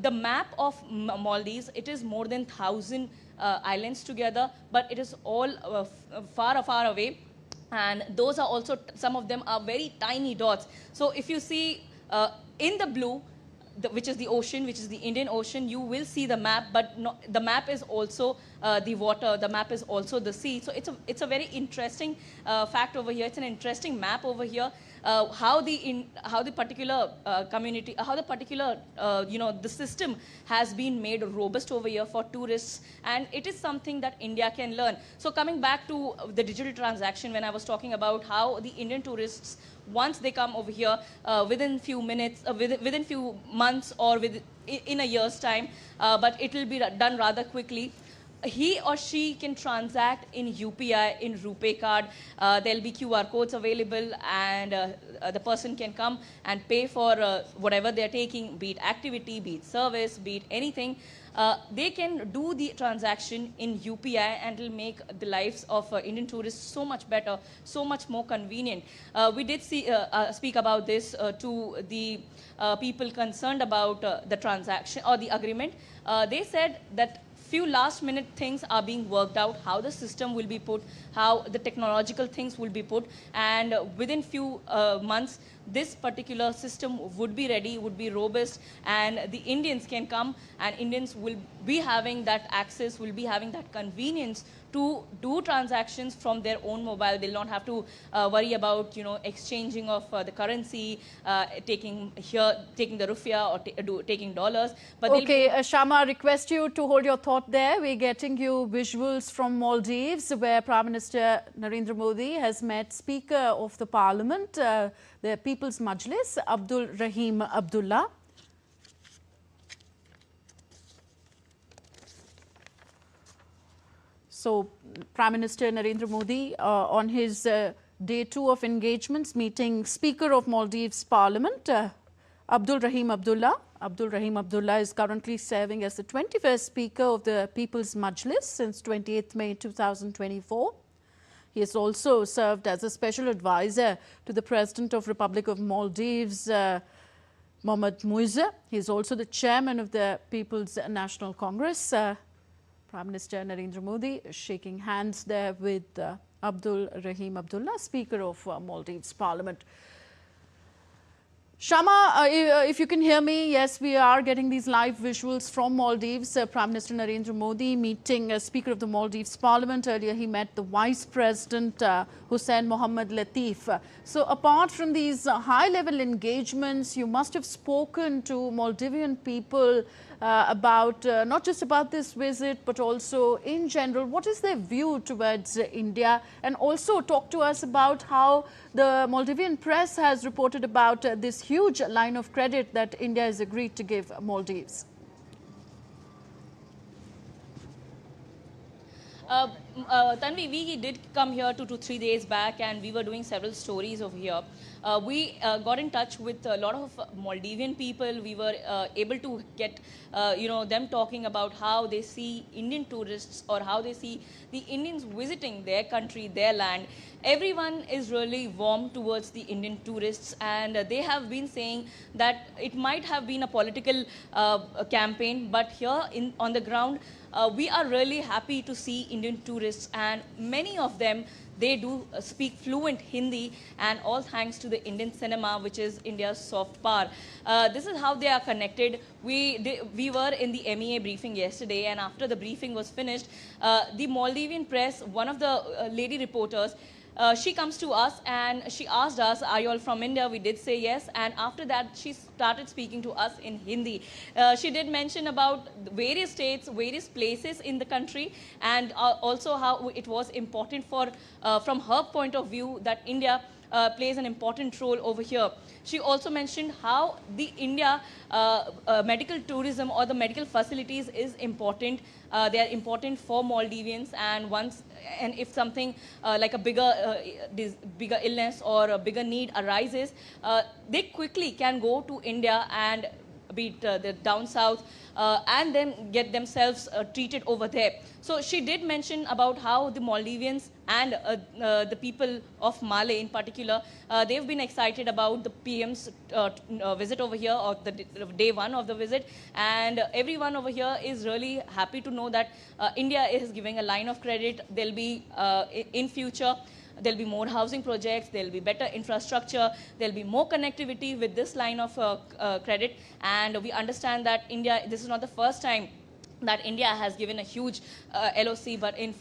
the map of Maldives, it is more than 1,000 islands together, but it is all far, far away. And those are also, some of them are very tiny dots. So if you see in the blue, which is the ocean, which is the Indian Ocean, you will see the map, but the map is also the water, the map is also the sea. So it's a very interesting fact over here. It's an interesting map over here. How the particular community, how the particular the system has been made robust over here for tourists, and it is something that India can learn. So coming back to the digital transaction, when I was talking about how the Indian tourists, once they come over here, within few minutes, within few months, or in a year's time, but it will be done rather quickly. He or she can transact in UPI, in RuPay card. There'll be QR codes available, and the person can come and pay for whatever they're taking, be it activity, be it service, be it anything. They can do the transaction in UPI, and it'll make the lives of Indian tourists so much better, so much more convenient. We did speak about this to the people concerned about the transaction or the agreement. They said that few last minute things are being worked out, how the system will be put, how the technological things will be put, and within few months this particular system would be ready, would be robust, and the Indians can come, and Indians will be having that access, will be having that convenience to do transactions from their own mobile. They'll not have to worry about exchanging of the currency, taking the rupiah or taking dollars. But
okay, Shama, I request you to hold your thought there. We're getting you visuals from Maldives, where Prime Minister Narendra Modi has met Speaker of the Parliament, the People's Majlis, Abdul Rahim Abdullah. So, Prime Minister Narendra Modi on his day 2 of engagements meeting Speaker of Maldives Parliament, Abdul Rahim Abdullah. Abdul Rahim Abdullah is currently serving as the 21st Speaker of the People's Majlis since 28th May 2024. He has also served as a special advisor to the President of Republic of Maldives, Mohamed Muizza. He is also the chairman of the People's National Congress. Prime Minister Narendra Modi shaking hands there with Abdul Rahim Abdullah, Speaker of Maldives Parliament. Shama, if you can hear me, yes, we are getting these live visuals from Maldives. Prime Minister Narendra Modi meeting Speaker of the Maldives Parliament. Earlier, he met the Vice President, Hussein Mohammed Latif. So apart from these high-level engagements, you must have spoken to Maldivian people about not just about this visit, but also in general. What is their view towards India? And also talk to us about how the Maldivian press has reported about this huge line of credit that India has agreed to give Maldives.
Tanvi, we did come here 2 to 3 days back, and we were doing several stories over here. We got in touch with a lot of Maldivian people. We were able to get them talking about how they see Indian tourists, or how they see the Indians visiting their country, their land. Everyone is really warm towards the Indian tourists, and they have been saying that it might have been a political campaign, but here on the ground, we are really happy to see Indian tourists, and many of them, they do speak fluent Hindi, and all thanks to the Indian cinema, which is India's soft power. This is how they are connected. We were in the MEA briefing yesterday, and after the briefing was finished, the Maldivian press, one of the lady reporters, she comes to us and she asked us, are you all from India? We did say yes. And after that, she started speaking to us in Hindi. She did mention about various states, various places in the country, and also how it was important for, from her point of view, that India plays an important role over here. She also mentioned how the India medical tourism or the medical facilities is important. They are important for Maldivians, and if something like a bigger illness or a bigger need arises, they quickly can go to India and be it the down south, and then get themselves treated over there. So she did mention about how the Maldivians and the people of Malé in particular, they've been excited about the PM's visit over here, or the day 1 of the visit, and everyone over here is really happy to know that India is giving a line of credit. There'll be in future there'll be more housing projects, there'll be better infrastructure, there'll be more connectivity with this line of credit. And we understand that India, this is not the first time that India has given a huge LOC, but in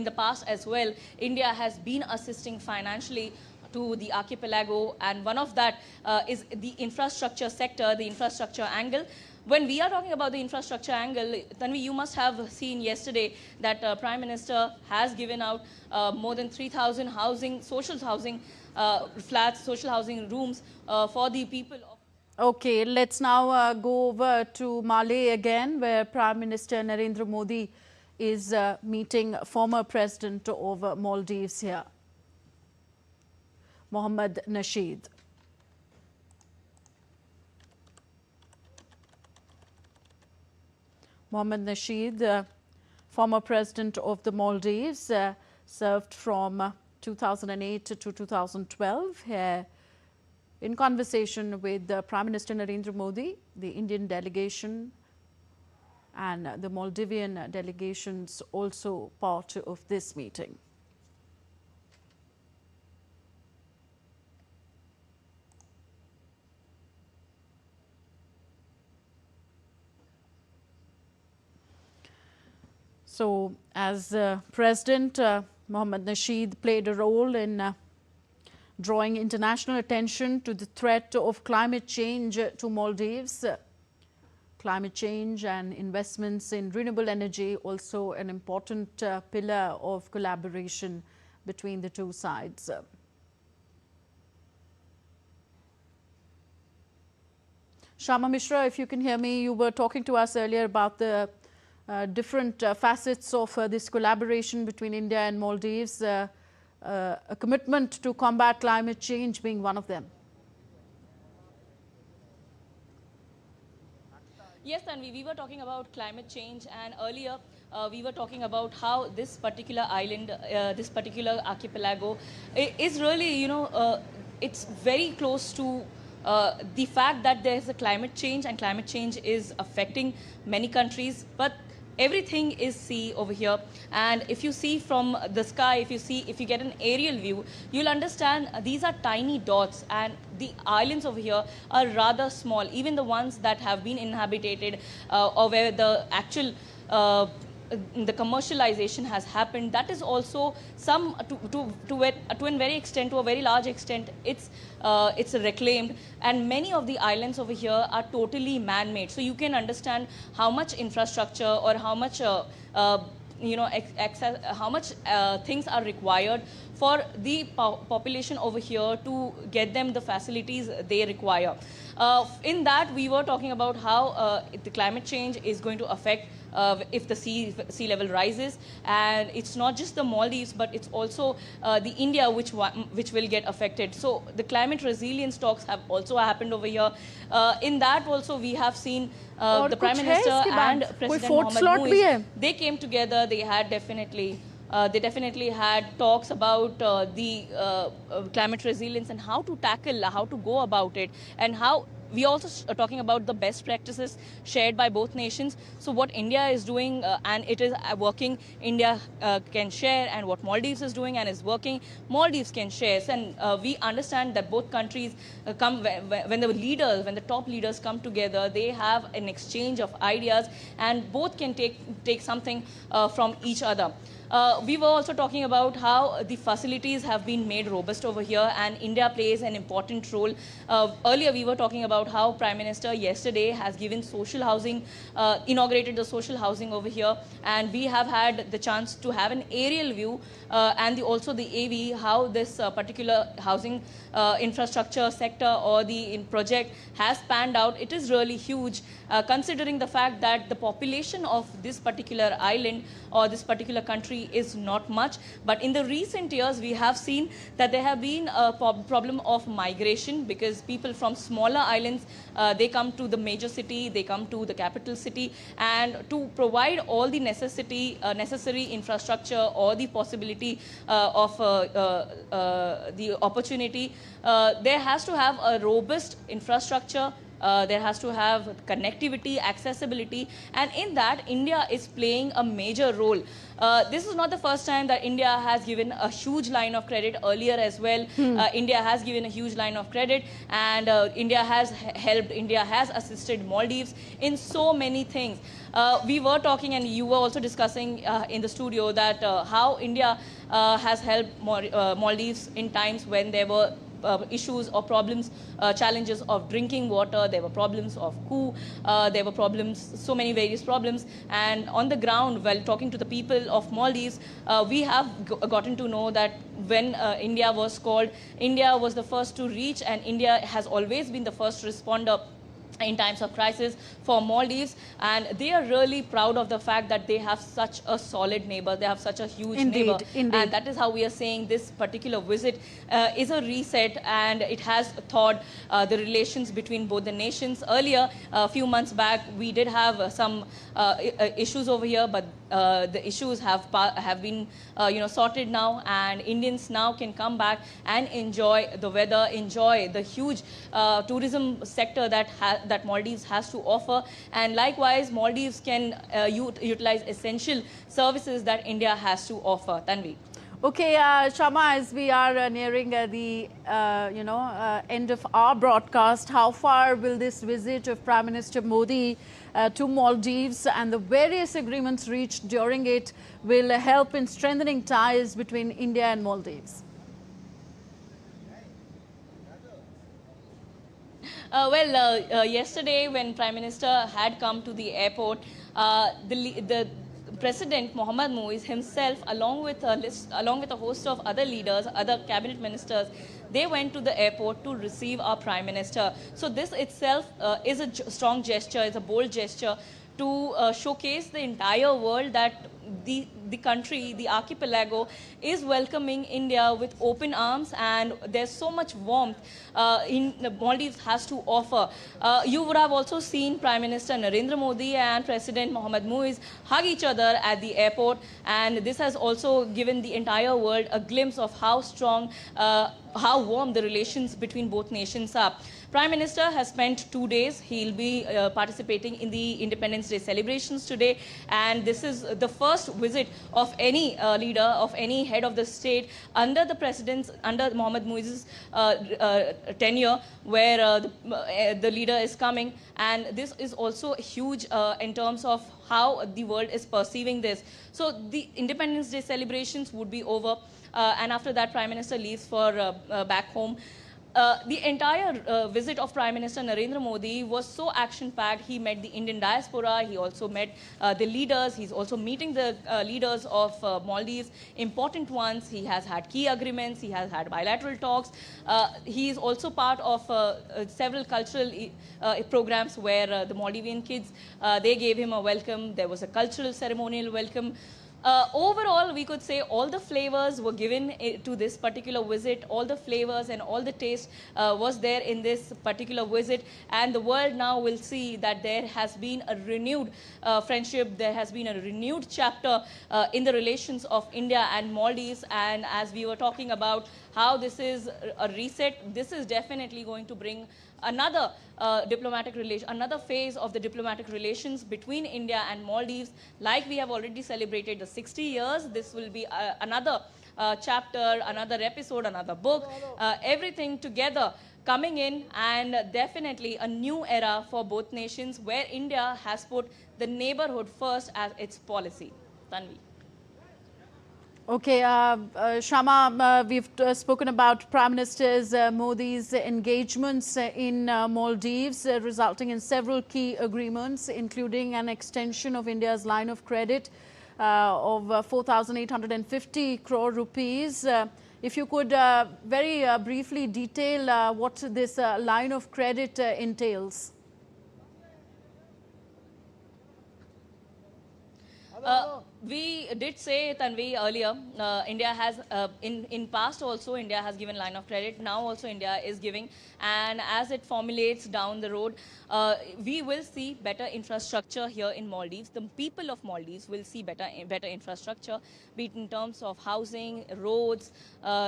the past as well, India has been assisting financially to the archipelago, and one of that is the infrastructure sector, the infrastructure angle. When we are talking about the infrastructure angle, Tanvi, you must have seen yesterday that Prime Minister has given out more than 3,000 social housing flats, social housing rooms for the people of.
Okay, let's now go over to Malé again, where Prime Minister Narendra Modi is meeting former President of Maldives here, Mohammed Nasheed. Mohammed Nasheed, former President of the Maldives, served from 2008 to 2012. Here, in conversation with Prime Minister Narendra Modi, the Indian delegation and the Maldivian delegations also part of this meeting. So, as President, Mohammed Nasheed played a role in drawing international attention to the threat of climate change to Maldives. Climate change and investments in renewable energy also an important pillar of collaboration between the two sides. Shama Mishra, if you can hear me, you were talking to us earlier about the different facets of this collaboration between India and Maldives, a commitment to combat climate change being one of them.
Yes, Tanvi, we were talking about climate change, and earlier we were talking about how this particular island, this particular archipelago is really, it's very close to the fact that there is a climate change, and climate change is affecting many countries, but everything is sea over here. And if you see from the sky, if you get an aerial view, you'll understand these are tiny dots, and the islands over here are rather small, even the ones that have been inhabited or where the actual the commercialization has happened. That is also some to a very extent, to a very large extent, it's reclaimed, and many of the islands over here are totally man-made. So you can understand how much infrastructure or how much how much things are required for the population over here to get them the facilities they require. In that, we were talking about how the climate change is going to affect if the sea level rises, and it's not just the Maldives, but it's also the India which will get affected. So the climate resilience talks have also happened over here. In that also we have seen the Prime Minister and President Mohammed Muiz, they came together. They had definitely had talks about the climate resilience and how to tackle, how to go about it, and how we also are talking about the best practices shared by both nations. So what India is doing and it is working, India can share, and what Maldives is doing and is working, Maldives can share. And we understand that both countries come, when the top leaders come together, they have an exchange of ideas, and both can take something from each other. We were also talking about how the facilities have been made robust over here, and India plays an important role. Earlier we were talking about how Prime Minister yesterday has given social housing, inaugurated the social housing over here, and we have had the chance to have an aerial view and also the AV, how this particular housing infrastructure sector or the project has panned out. It is really huge, considering the fact that the population of this particular island or this particular country is not much. But in the recent years, we have seen that there have been a problem of migration, because people from smaller islands, they come to the major city, they come to the capital city, and to provide all the necessary infrastructure or the possibility of the opportunity, there has to have a robust infrastructure there has to have connectivity, accessibility, and in that India is playing a major role. This is not the first time that India has given a huge line of credit. Earlier as well. India has given a huge line of credit, and India has helped, India has assisted Maldives in so many things. We were talking, and you were also discussing in the studio, that how India has helped Maldives in times when there were issues or problems, challenges of drinking water, there were problems of coup, there were problems, so many various problems. And on the ground, while talking to the people of Maldives, we have gotten to know that when India was called, India was the first to reach, and India has always been the first responder in times of crisis for Maldives, and they are really proud of the fact that they have such a solid neighbor, they have such a huge neighbor. And that is how we are saying this particular visit is a reset, and it has thawed the relations between both the nations. Earlier, a few months back, we did have some issues over here, but the issues have been sorted now, and Indians now can come back and enjoy the weather, enjoy the huge tourism sector that Maldives has to offer, and likewise Maldives can utilize essential services that India has to offer. Tanvi.
Okay, Shama, as we are nearing the end of our broadcast, how far will this visit of Prime Minister Modi to Maldives and the various agreements reached during it will help in strengthening ties between India and Maldives?
Yesterday when Prime Minister had come to the airport, the President Mohammad Muiz himself, along with a host of other leaders, other cabinet ministers, they went to the airport to receive our Prime Minister. So this itself is a strong gesture, is a bold gesture to showcase the entire world that the country, the archipelago, is welcoming India with open arms, and there's so much warmth in the Maldives has to offer. You would have also seen Prime Minister Narendra Modi and President Mohammad Muiz hug each other at the airport, and this has also given the entire world a glimpse of how strong, how warm the relations between both nations are. Prime Minister has spent 2 days. He'll be participating in the Independence Day celebrations today, and this is the first visit of any leader, of any head of the state under the president's, under Mohammad Muiz's tenure, where the leader is coming, and this is also huge in terms of how the world is perceiving this. So the Independence Day celebrations would be over, and after that Prime Minister leaves for back home. The entire visit of Prime Minister Narendra Modi was so action-packed. He met the Indian diaspora, he also met the leaders, he's also meeting the leaders of Maldives, important ones. He has had key agreements, he has had bilateral talks. He is also part of several cultural programs where the Maldivian kids, they gave him a welcome. There was a cultural ceremonial welcome. Overall, we could say all the flavors were given to this particular visit. All the flavors and all the taste was there in this particular visit. And the world now will see that there has been a renewed friendship. There has been a renewed chapter in the relations of India and Maldives. And as we were talking about how this is a reset, this is definitely going to bring another another phase of the diplomatic relations between India and Maldives. Like we have already celebrated the 60 years, this will be another chapter, another episode, another book, everything together coming in, and definitely a new era for both nations where India has put the neighborhood first as its policy. Tanvi.
Okay, Shama, we've spoken about Prime Minister Modi's engagements in Maldives, resulting in several key agreements, including an extension of India's line of credit of 4,850 crore rupees. If you could very briefly detail what this line of credit entails.
We did say, Tanvi, earlier, India has, in past also, India has given line of credit. Now also India is giving. And as it formulates down the road, we will see better infrastructure here in Maldives. The people of Maldives will see better infrastructure, be it in terms of housing, roads,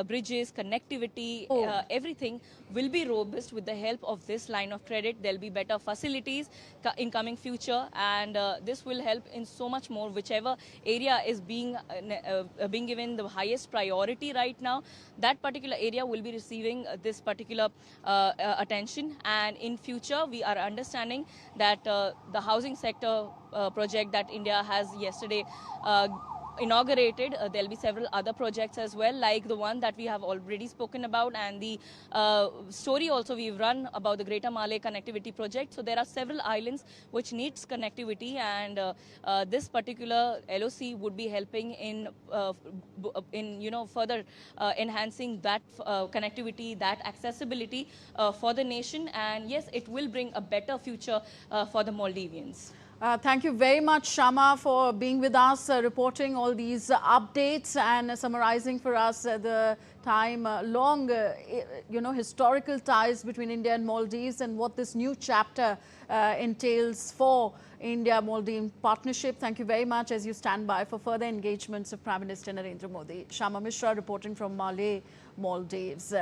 bridges, connectivity, everything will be robust with the help of this line of credit. There'll be better facilities in coming future, and this will help in so much more, whichever area is being given the highest priority right now. That particular area will be receiving this particular attention, and in future we are understanding that the housing sector project that India has yesterday inaugurated, there'll be several other projects as well, like the one that we have already spoken about, and the story also we've run about the Greater Malay Connectivity Project. So there are several islands which needs connectivity, and this particular LOC would be helping in further enhancing that connectivity, that accessibility for the nation, and yes, it will bring a better future for the Maldivians.
Thank you very much, Shama, for being with us, reporting all these updates and summarizing for us the long, historical ties between India and Maldives and what this new chapter entails for India-Maldives partnership. Thank you very much as you stand by for further engagements of Prime Minister Narendra Modi. Shama Mishra reporting from Maldives.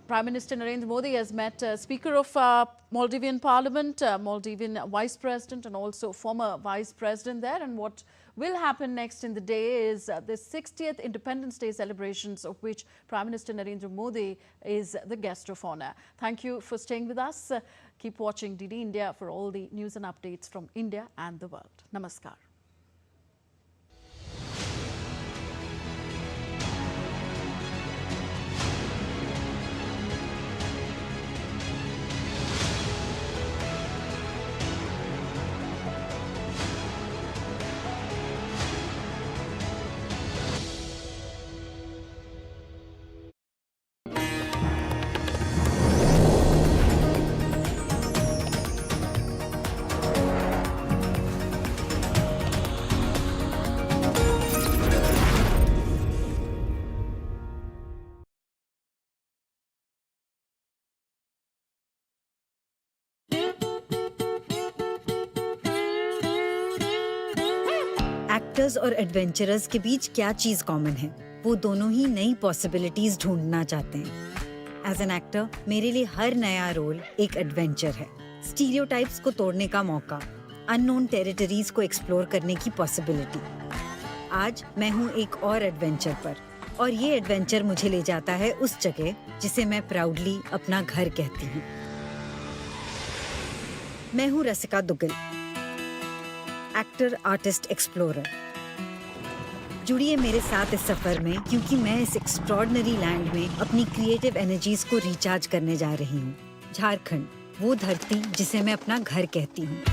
Prime Minister Narendra Modi has met Speaker of Maldivian Parliament, Maldivian Vice President and also former Vice President there. And what will happen next in the day is the 60th Independence Day celebrations, of which Prime Minister Narendra Modi is the guest of honor. Thank you for staying with us. Keep watching DD India for all the news and updates from India and the world. Namaskar.
Actors और adventurers के बीच क्या चीज common है? वो दोनों ही नई possibilities ढूंढना चाहते हैं। एज एन एक्टर मेरे लिए हर नया रोल एक एडवेंचर है। स्टीरियोटाइप्स को तोड़ने का मौका, अननोन टेरिटरीज को एक्सप्लोर करने की पॉसिबिलिटी। आज मैं हूँ एक और एडवेंचर पर, और ये एडवेंचर मुझे ले जाता है उस जगह जिसे मैं प्राउडली अपना घर कहती हूँ। मैं हूँ रसिका दुग्गल, एक्टर, आर्टिस्ट, एक्सप्लोरर। जुड़िए मेरे साथ इस सफर में, क्योंकि मैं इस एक्स्ट्रॉर्डिनरी लैंड में अपनी क्रिएटिव एनर्जीज को रिचार्ज करने जा रही हूँ। झारखंड, वो धरती जिसे मैं अपना घर कहती हूँ।